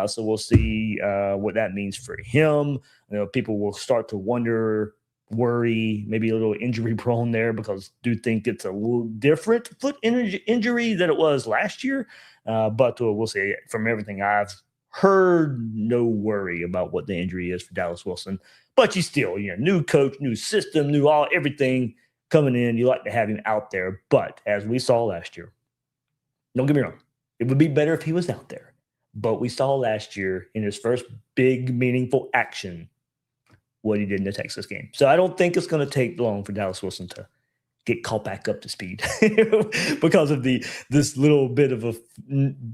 So we'll see what that means for him. You know, people will start to wonder, worry, maybe a little injury prone there because I do think it's a little different foot injury than it was last year. But we'll see. From everything I've heard, no worry about what the injury is for Dallas Wilson. But you still, new coach, new system, everything coming in. You like to have him out there. But as we saw last year, don't get me wrong, it would be better if he was out there. But we saw last year in his first big, meaningful action what he did in the Texas game. So I don't think it's going to take long for Dallas Wilson to get caught back up to speed because of this little bit of a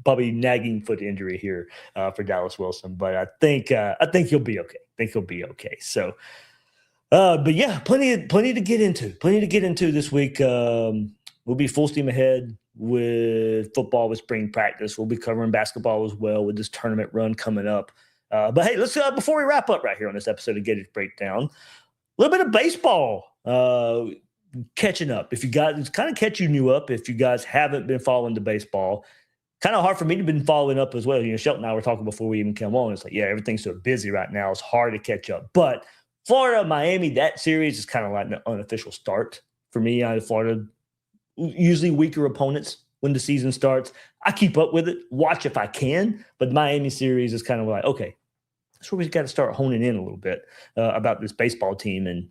probably nagging foot injury here for Dallas Wilson. But I think he'll be okay. So, but yeah, plenty to get into this week. We'll be full steam ahead with football with spring practice. We'll be covering basketball as well with this tournament run coming up. But hey, let's before we wrap up right here on this episode of Gators Breakdown, a little bit of baseball catching up. If you guys, it's kind of catching you up. If you guys haven't been following the baseball, kind of hard for me to been following up as well. Shelton and I were talking before we even come on. It's like, yeah, everything's so busy right now. It's hard to catch up. But Florida, Miami, that series is kind of like an unofficial start for me. Florida, usually weaker opponents when the season starts. I keep up with it, watch if I can. But the Miami series is kind of like, okay, that's where we got to start honing in a little bit about this baseball team. And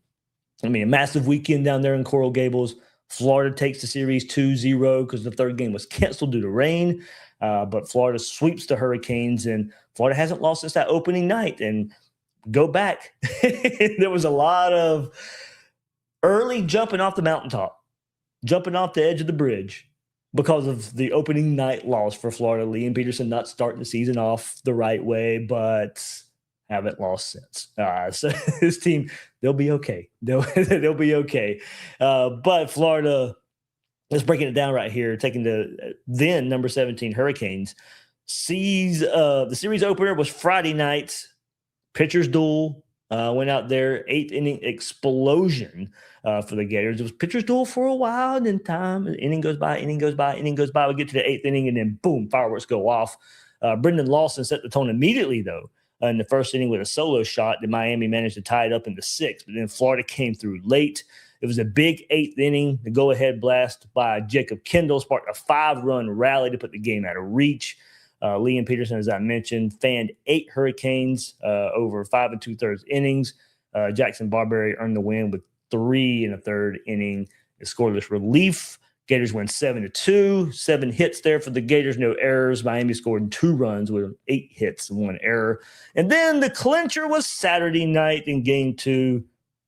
I mean, a massive weekend down there in Coral Gables. Florida takes the series 2-0 because the third game was canceled due to rain. But Florida sweeps the Hurricanes, and Florida hasn't lost since that opening night. And go back. There was a lot of early jumping off the mountaintop, jumping off the edge of the bridge because of the opening night loss for Florida. Liam Peterson not starting the season off the right way, but haven't lost since. So this team, they'll be okay. They'll be okay. But Florida, let's breaking it down right here, taking the then number 17 Hurricanes. The series opener was Friday night. Pitchers duel went out there, 8th inning explosion for the Gators. It was pitchers duel for a while, and then inning goes by. We get to the 8th inning, and then boom, fireworks go off. Brendan Lawson set the tone immediately, though, in the first inning with a solo shot that Miami managed to tie it up into 6. But then Florida came through late. It was a big 8th inning. The go-ahead blast by Jacob Kendall sparked a 5-run rally to put the game out of reach. Liam Peterson, as I mentioned, fanned 8 Hurricanes over 5 2/3 innings. Jackson Barberry earned the win with 3 1/3 inning. Scoreless relief. Gators win 7-2. 7 hits there for the Gators, no errors. Miami scored 2 runs with 8 hits and 1 error. And then the clincher was Saturday night in Game 2.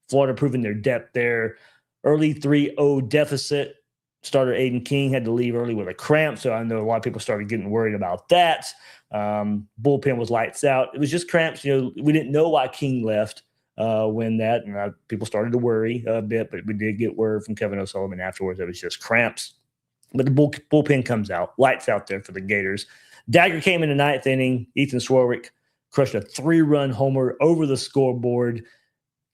Florida proving their depth there. Early 3-0 deficit. Starter Aiden King had to leave early with a cramp, so I know a lot of people started getting worried about that. Bullpen was lights out. It was just cramps. We didn't know why King left when that, and people started to worry a bit, but we did get word from Kevin O'Sullivan afterwards that it was just cramps. But the bullpen comes out. Lights out there for the Gators. Dagger came in the 9th inning. Ethan Swarwick crushed a 3-run homer over the scoreboard.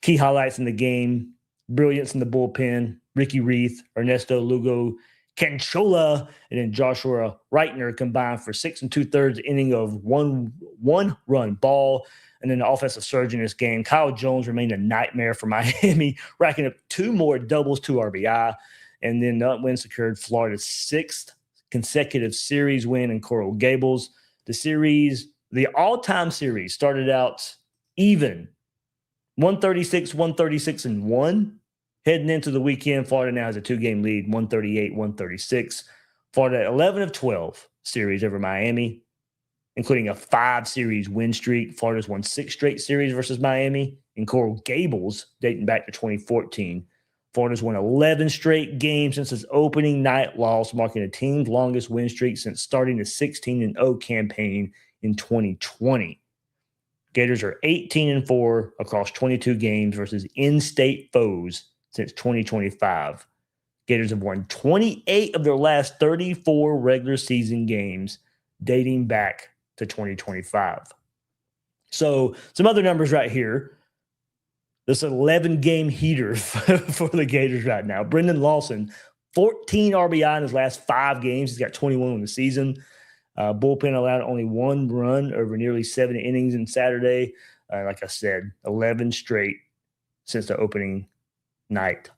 Key highlights in the game: brilliance in the bullpen. Ricky Reith, Ernesto Lugo, Canchola, and then Joshua Reitner combined for 6 2/3 inning of one-run ball. And then the offensive surge in this game, Kyle Jones remained a nightmare for Miami, racking up 2 more doubles, 2 RBI. And then that win secured Florida's 6th consecutive series win in Coral Gables. The all-time series started out even, 136-1. Heading into the weekend, Florida now has a 2-game lead, 138-136. Florida 11 of 12 series over Miami, including a 5-series win streak. Florida's won 6 straight series versus Miami in Coral Gables, dating back to 2014. Florida's won 11 straight games since its opening night loss, marking the team's longest win streak since starting the 16-0 campaign in 2020. Gators are 18-4 across 22 games versus in-state foes since 2025. Gators have won 28 of their last 34 regular season games dating back to 2025. So some other numbers right here. This 11-game heater for the Gators right now. Brendan Lawson, 14 RBI in his last 5 games. He's got 21 on the season. Bullpen allowed only 1 run over nearly 7 innings in Saturday. Like I said, 11 straight since the opening night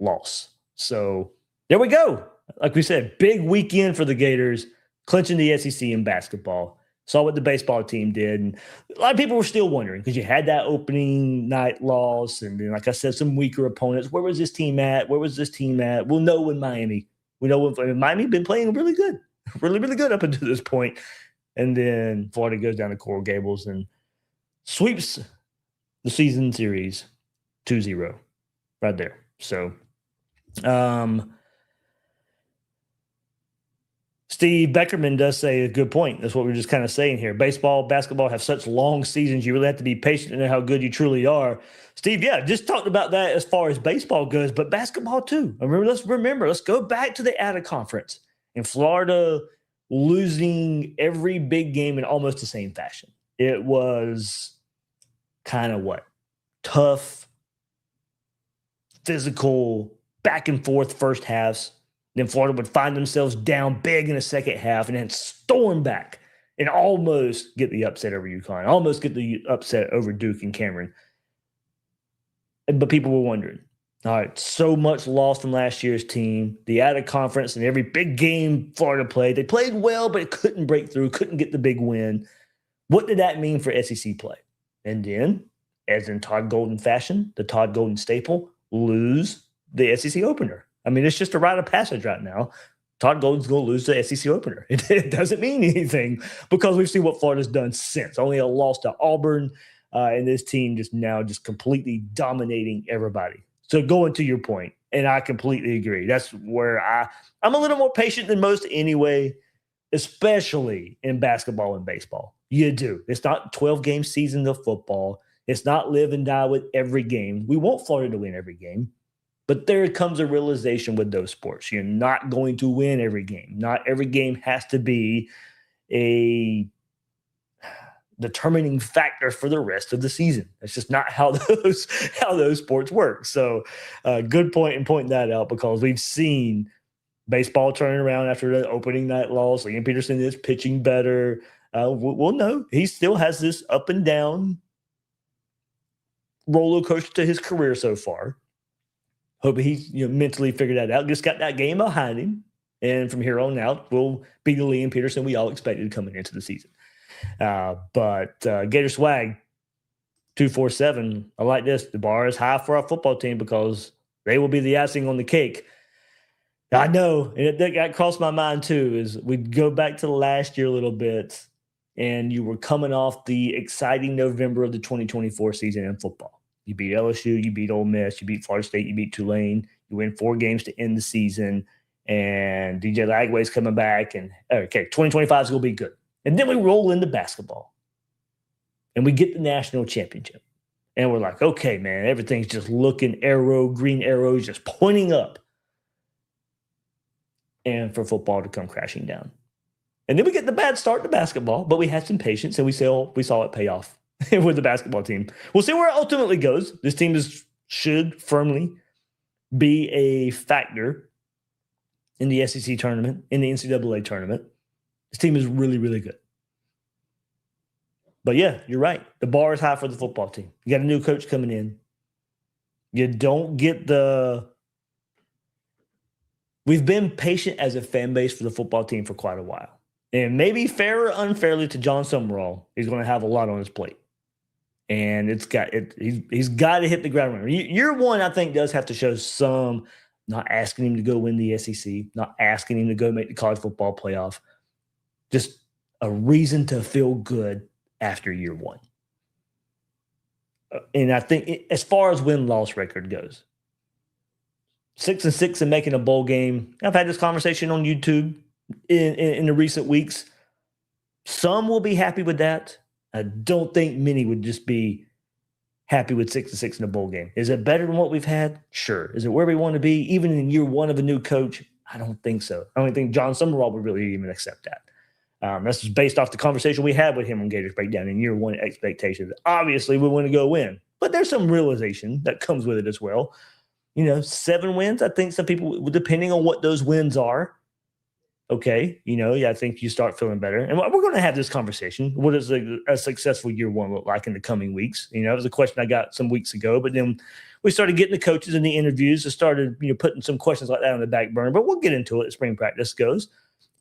loss. So there we go. Like we said, big weekend for the Gators, clinching the SEC in basketball. Saw what the baseball team did. And a lot of people were still wondering because you had that opening night loss. And then, like I said, some weaker opponents. Where was this team at? We'll know when Miami. Miami been playing really good. Really, really good up until this point. And then Florida goes down to Coral Gables and sweeps the season series 2-0 right there. So, Steve Beckerman does say a good point. That's what we're just kind of saying here. Baseball, basketball have such long seasons. You really have to be patient and know how good you truly are. Steve, yeah, just talked about that as far as baseball goes, but basketball too. Let's go back to the ATA conference and Florida losing every big game in almost the same fashion. It was kind of tough, physical, back and forth first halves. Then Florida would find themselves down big in the second half and then storm back and almost get the upset over UConn, almost get the upset over Duke and Cameron. But people were wondering, all right, so much lost from last year's team, the ATA conference, and every big game Florida played. They played well, but it couldn't break through, couldn't get the big win. What did that mean for SEC play? And then, as in Todd Golden fashion, the Todd Golden staple, lose the SEC opener. I mean, it's just a rite of passage right now. Todd Golden's going to lose the SEC opener. It doesn't mean anything because we've seen what Florida's done since. Only a loss to Auburn. and this team just completely dominating everybody. So going to your point, and I completely agree. That's where I'm a little more patient than most anyway, especially in basketball and baseball. You do. It's not 12-game season of football. It's not live and die with every game. We want Florida to win every game. But there comes a realization with those sports. You're not going to win every game. Not every game has to be a determining factor for the rest of the season. That's just not how those sports work. So good point in pointing that out, because we've seen baseball turning around after the opening night loss. Liam Peterson is pitching better. We'll know he still has this up and down roller coaster to his career so far. Hope he's mentally figured that out. Just got that game behind him. And from here on out, we'll be the Liam Peterson we all expected coming into the season. But Gator Swag 247, I like this. The bar is high for our football team because they will be the icing on the cake. I know, and that crossed my mind too, is we go back to last year a little bit, and you were coming off the exciting November of the 2024 season in football. You beat LSU, you beat Ole Miss, you beat Florida State, you beat Tulane. You win 4 games to end the season, and DJ Lagway's coming back, and okay, 2025 is going to be good. And then we roll into basketball, and we get the national championship. And we're like, okay, man, everything's just looking green arrows just pointing up. And for football to come crashing down. And then we get the bad start to basketball, but we had some patience, and we saw it pay off with the basketball team. We'll see where it ultimately goes. This team should firmly be a factor in the SEC tournament, in the NCAA tournament. This team is really, really good. But yeah, you're right. The bar is high for the football team. You got a new coach coming in. You don't get We've been patient as a fan base for the football team for quite a while. And maybe fair or unfairly to John Summerall, he's going to have a lot on his plate. And he's got to hit the ground running. Year one, I think, does have to show some, not asking him to go win the SEC, not asking him to go make the college football playoff. Just a reason to feel good after year one. And I think as far as win-loss record goes, 6-6 and making a bowl game. I've had this conversation on YouTube in the recent weeks. Some will be happy with that. I don't think many would just be happy with 6-6 in a bowl game. Is it better than what we've had? Sure. Is it where we want to be, even in year one of a new coach? I don't think so. I don't think John Summerall would really even accept that. That's just based off the conversation we had with him on Gators Breakdown in year one expectations. Obviously, we want to go win, but there's some realization that comes with it as well. 7 wins. I think some people, depending on what those wins are, okay, I think you start feeling better. And we're going to have this conversation. What does a successful year one look like in the coming weeks? It was a question I got some weeks ago, but then we started getting the coaches in the interviews and started, putting some questions like that on the back burner. But we'll get into it as spring practice goes.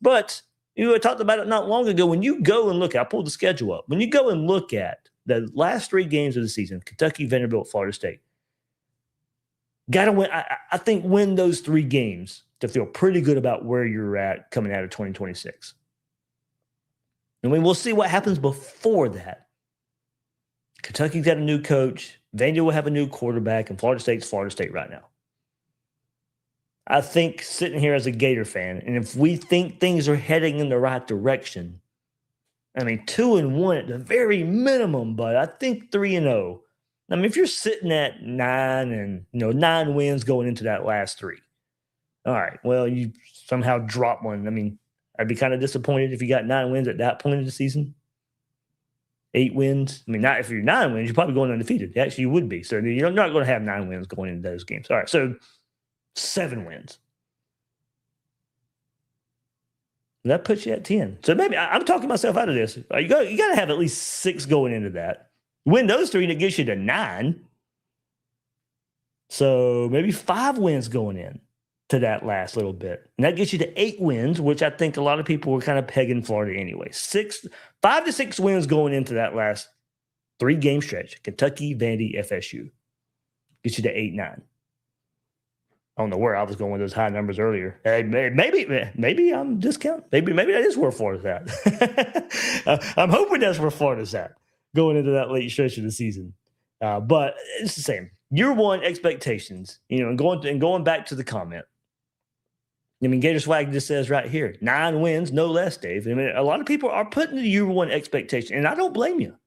But I talked about it not long ago. When you go and look, I pulled the schedule up. When you go and look at the last 3 games of the season, Kentucky, Vanderbilt, Florida State, got to win. I think win those 3 games to feel pretty good about where you're at coming out of 2026. We'll see what happens before that. Kentucky's got a new coach. Vanderbilt will have a new quarterback, and Florida State's Florida State right now. I think sitting here as a Gator fan, and if we think things are heading in the right direction, 2-1 at the very minimum, but I think 3-0. If you're sitting at 9 and 9 wins going into that last 3, all right. Well, you somehow drop one. I'd be kind of disappointed if you got 9 wins at that point of the season. 8 wins. Not if you're 9 wins, you're probably going undefeated. Actually, you would be. So you're not going to have 9 wins going into those games. All right. So 7 wins. That puts you at 10. So maybe I'm talking myself out of this. You got to have at least 6 going into that. Win those 3, and it gets you to 9. So maybe 5 wins going in to that last little bit. And that gets you to 8 wins, which I think a lot of people were kind of pegging Florida anyway. 5 to 6 wins going into that last 3-game stretch. Kentucky, Vandy, FSU. Gets you to 8-9. I don't know where I was going with those high numbers earlier. Maybe I'm discounting. Maybe that is where Florida's at. I'm hoping that's where Florida's at. going into that late stretch of the season. But it's the same. Year one expectations, and going back to the comment. I mean, Gator Swag just says right here, 9 wins, no less, Dave. I mean, a lot of people are putting the year one expectation, and I don't blame you.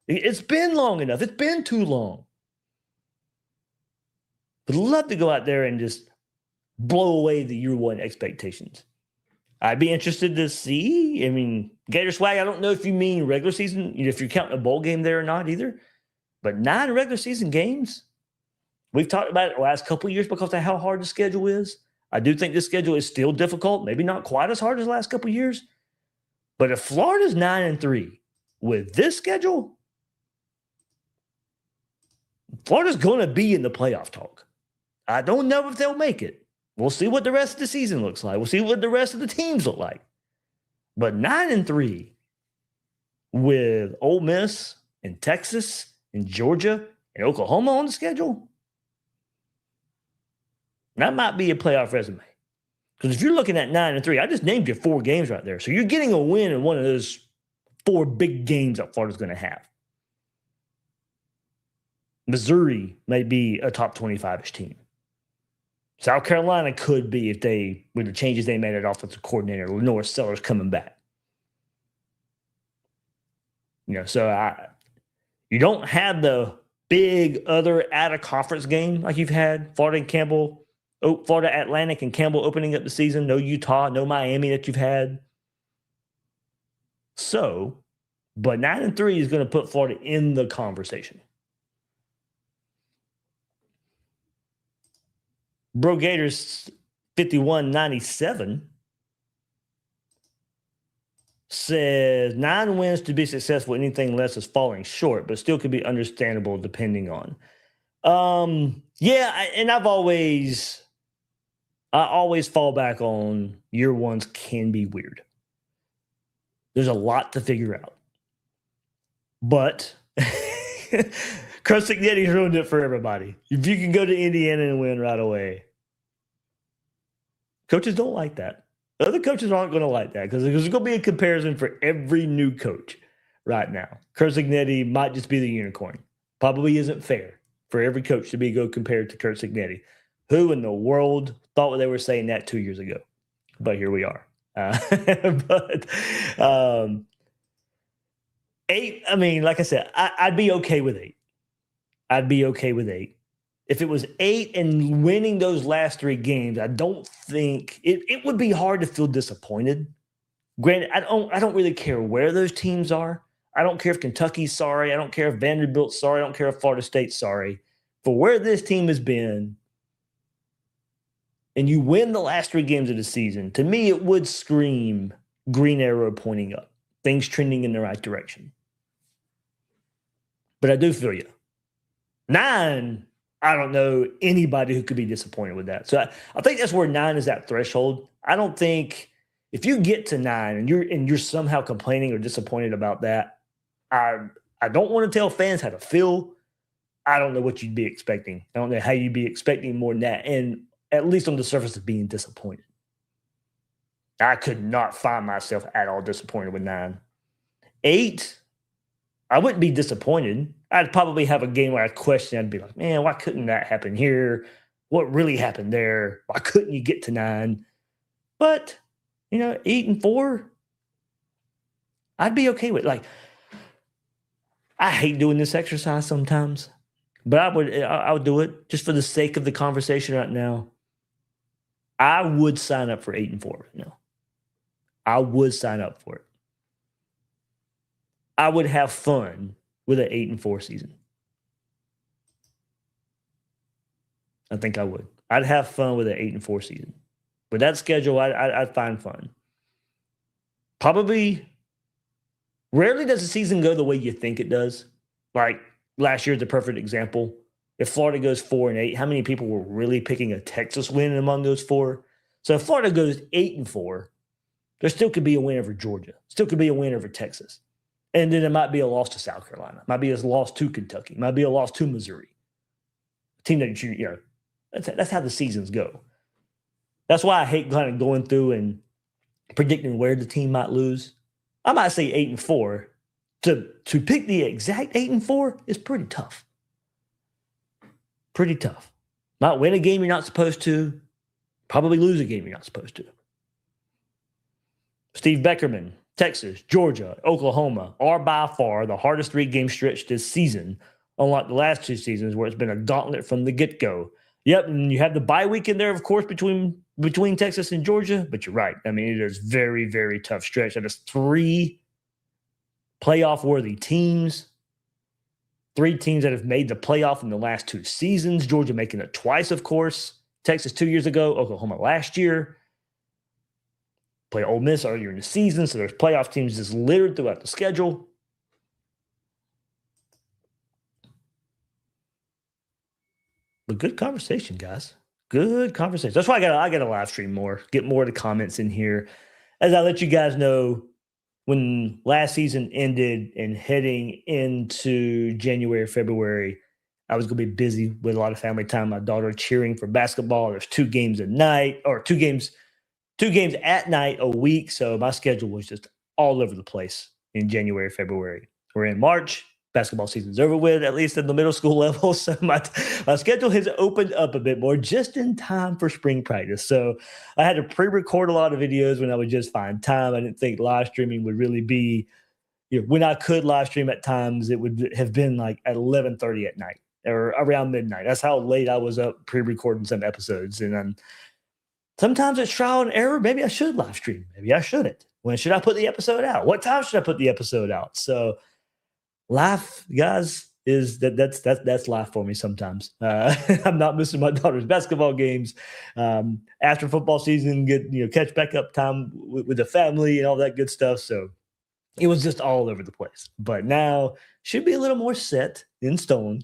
It's been long enough. It's been too long. But I'd love to go out there and just blow away the year one expectations. I'd be interested to see. I mean, Gator Swag, I don't know if you mean regular season, if you're counting a bowl game there or not either. But 9 regular season games, we've talked about it the last couple of years because of how hard the schedule is. I do think this schedule is still difficult, maybe not quite as hard as the last couple of years. But if Florida's 9-3 with this schedule, Florida's going to be in the playoff talk. I don't know if they'll make it. We'll see what the rest of the season looks like. We'll see what the rest of the teams look like. But 9-3 with Ole Miss and Texas and Georgia and Oklahoma on the schedule, that might be a playoff resume. Because if you're looking at 9-3, I just named you 4 games right there. So you're getting a win in one of those 4 big games that Florida's going to have. Missouri may be a top 25-ish team. South Carolina could be if they, with the changes they made at offensive coordinator, Lenore Sellers coming back. So you don't have the big other out-of-conference game like you've had. Florida Atlantic and Campbell opening up the season. No Utah, no Miami that you've had. So, but 9-3 is going to put Florida in the conversation. Bro Gators 5197 says 9 wins to be successful. Anything less is falling short, but still could be understandable depending on. And I always fall back on year ones can be weird. There's a lot to figure out. But Coach Signetti's ruined it for everybody. If you can go to Indiana and win right away. Coaches don't like that. Other coaches aren't going to like that because there's going to be a comparison for every new coach right now. Coach Signetti might just be the unicorn. Probably isn't fair for every coach to be compared to Coach Signetti. Who in the world thought they were saying that 2 years ago? But here we are. 8, I mean, like I said, I'd be okay with 8. I'd be okay with 8. If it was 8 and winning those last 3 games, I don't think it would be hard to feel disappointed. Granted, I don't really care where those teams are. I don't care if Kentucky's sorry. I don't care if Vanderbilt's sorry. I don't care if Florida State's sorry. For where this team has been, and you win the last 3 games of the season, to me, it would scream green arrow pointing up, things trending in the right direction. But I do feel you. 9, I don't know anybody who could be disappointed with that. So I think that's where 9 is that threshold. I don't think if you get to 9 and you're somehow complaining or disappointed about that, I don't want to tell fans how to feel. I don't know what you'd be expecting. I don't know how you'd be expecting more than that. And at least on the surface of being disappointed. I could not find myself at all disappointed with 9. 8, I wouldn't be disappointed. I'd probably have a game where I'd question. I'd be like, man, why couldn't that happen here? What really happened there? Why couldn't you get to 9? But, 8 and 4, I'd be okay with. Like, I hate doing this exercise sometimes, but I would do it just for the sake of the conversation right now. I would sign up for 8 and 4 right now. I would sign up for it. I would have fun with an 8 and 4 season. I think I would. I'd have fun with an 8 and 4 season. With that schedule, I'd find fun. Probably, rarely does the season go the way you think it does. Like last year's a perfect example. If Florida goes 4 and 8, how many people were really picking a Texas win among those 4? So if Florida goes 8 and 4, there still could be a win over Georgia. Still could be a win over Texas. And then it might be a loss to South Carolina. Might be a loss to Kentucky. Might be a loss to Missouri. A team that that's how the seasons go. That's why I hate kind of going through and predicting where the team might lose. I might say 8 and 4, to pick the exact 8-4 is pretty tough. Pretty tough. Might win a game you're not supposed to. Probably lose a game you're not supposed to. Steve Beckerman, Texas, Georgia, Oklahoma are by far the hardest 3-game stretch this season, unlike the last 2 seasons where it's been a gauntlet from the get-go. Yep, and you have the bye week in there, of course, between Texas and Georgia, but you're right. I mean, it is very, very tough stretch. That is 3 playoff-worthy teams, 3 teams that have made the playoff in the last 2 seasons. Georgia making it twice, of course. Texas 2 years ago, Oklahoma last year. Play Ole Miss earlier in the season, so there's playoff teams just littered throughout the schedule. But good conversation, guys. Good conversation. That's why I got to live stream more, get more of the comments in here. As I let you guys know, when last season ended and heading into January, February, I was going to be busy with a lot of family time. My daughter cheering for basketball. There's 2 games a night, or 2 games at night a week. So my schedule was just all over the place in January, February. We're in March. Basketball season's over with, at least at the middle school level. So my schedule has opened up a bit more just in time for spring practice. So I had to pre-record a lot of videos when I would just find time. I didn't think live streaming would really be, when I could live stream at times, it would have been like at 11:30 at night or around midnight. That's how late I was up pre-recording some episodes. And then sometimes it's trial and error. Maybe I should live stream. Maybe I shouldn't. When should I put the episode out? What time should I put the episode out? So life, guys, that's life for me sometimes. I'm not missing my daughter's basketball games. After football season, catch back up time with the family and all that good stuff. So it was just all over the place. But now should be a little more set in stone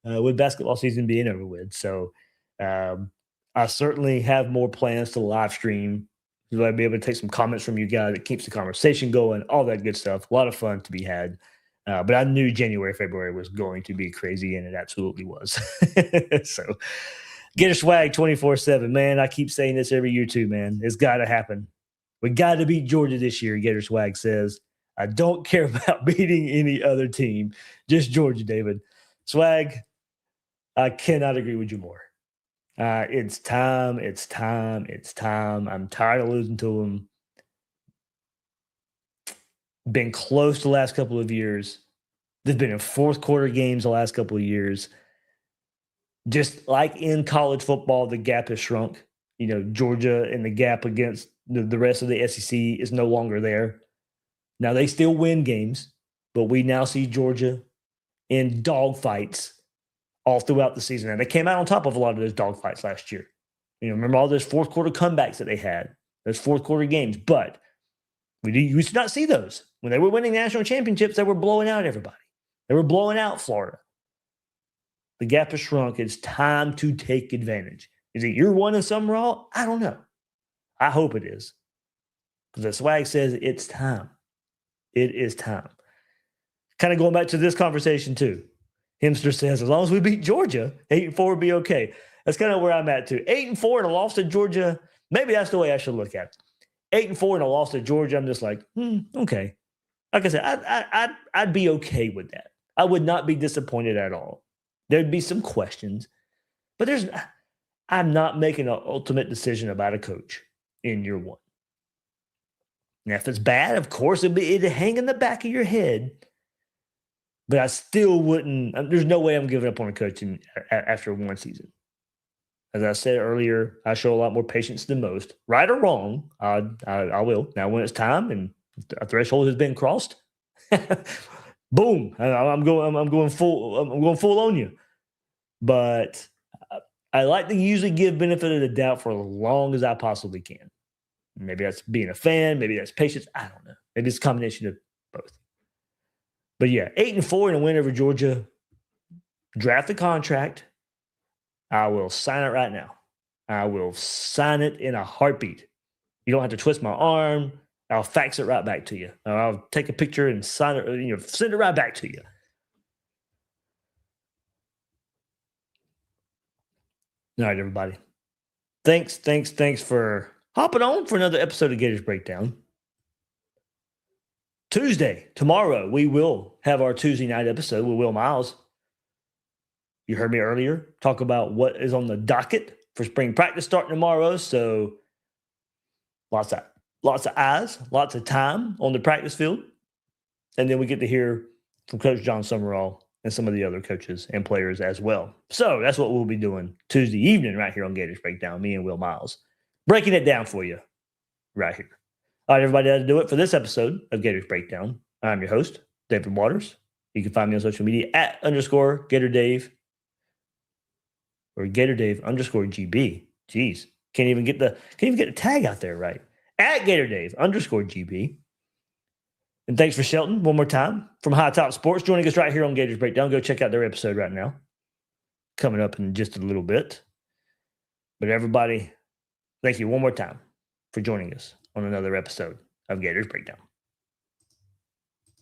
with basketball season being over with. So I certainly have more plans to live stream. So I'll be able to take some comments from you guys. It keeps the conversation going, all that good stuff. A lot of fun to be had. But I knew January, February was going to be crazy, and it absolutely was. So, Gator swag 24/7, man. I keep saying this every year too, man. It's got to happen. We got to beat Georgia this year, Gator swag says. I don't care about beating any other team, just Georgia, David. Swag, I cannot agree with you more. It's time. I'm tired of losing to them. Been close the last couple of years. They've been in 4th quarter games the last couple of years. Just like in college football, the gap has shrunk. Georgia and the gap against the rest of the SEC is no longer there. Now, they still win games, but we now see Georgia in dogfights all throughout the season. And they came out on top of a lot of those dogfights last year. Remember all those 4th quarter comebacks that they had, those 4th quarter games. But we used to not see those. When they were winning national championships, they were blowing out everybody. They were blowing out Florida. The gap has shrunk. It's time to take advantage. Is it year 1 in some raw? I don't know. I hope it is. Because the swag says it's time. It is time. Kind of going back to this conversation too. Himster says, as long as we beat Georgia, 8-4 will be okay. That's kind of where I'm at too. 8-4 and a loss to Georgia, maybe that's the way I should look at it. 8-4 and a loss to Georgia, I'm just like, okay. Like I said, I'd be okay with that. I would not be disappointed at all. There'd be some questions, but I'm not making an ultimate decision about a coach in year 1. Now, if it's bad, of course, it'd hang in the back of your head, but I still wouldn't. There's no way I'm giving up on a coach after 1 season. As I said earlier, I show a lot more patience than most. Right or wrong, I will. Now, when it's time and a threshold has been crossed, boom! I'm going full on you. But I like to usually give benefit of the doubt for as long as I possibly can. Maybe that's being a fan. Maybe that's patience. I don't know. Maybe it's a combination of both. But yeah, 8-4 and a win over Georgia. Draft the contract. I will sign it right now. I will sign it in a heartbeat. You don't have to twist my arm. I'll fax it right back to you. I'll take a picture and sign it, send it right back to you. All right, everybody. Thanks for hopping on for another episode of Gators Breakdown. Tuesday, tomorrow, we will have our Tuesday night episode with Will Miles. You heard me earlier talk about what is on the docket for spring practice starting tomorrow. So lots of eyes, lots of time on the practice field. And then we get to hear from Coach John Summerall and some of the other coaches and players as well. So that's what we'll be doing Tuesday evening right here on Gators Breakdown, me and Will Miles, breaking it down for you right here. All right, everybody, that'll do it for this episode of Gators Breakdown. I'm your host, David Waters. You can find me on social media at _GatorDave or GatorDave_GB. Jeez, can't even get the tag out there right. At GatorDave_GB. And thanks for Shelton one more time from Hightop Sports joining us right here on Gators Breakdown. Go check out their episode right now. Coming up in just a little bit. But everybody, thank you one more time for joining us on another episode of Gators Breakdown.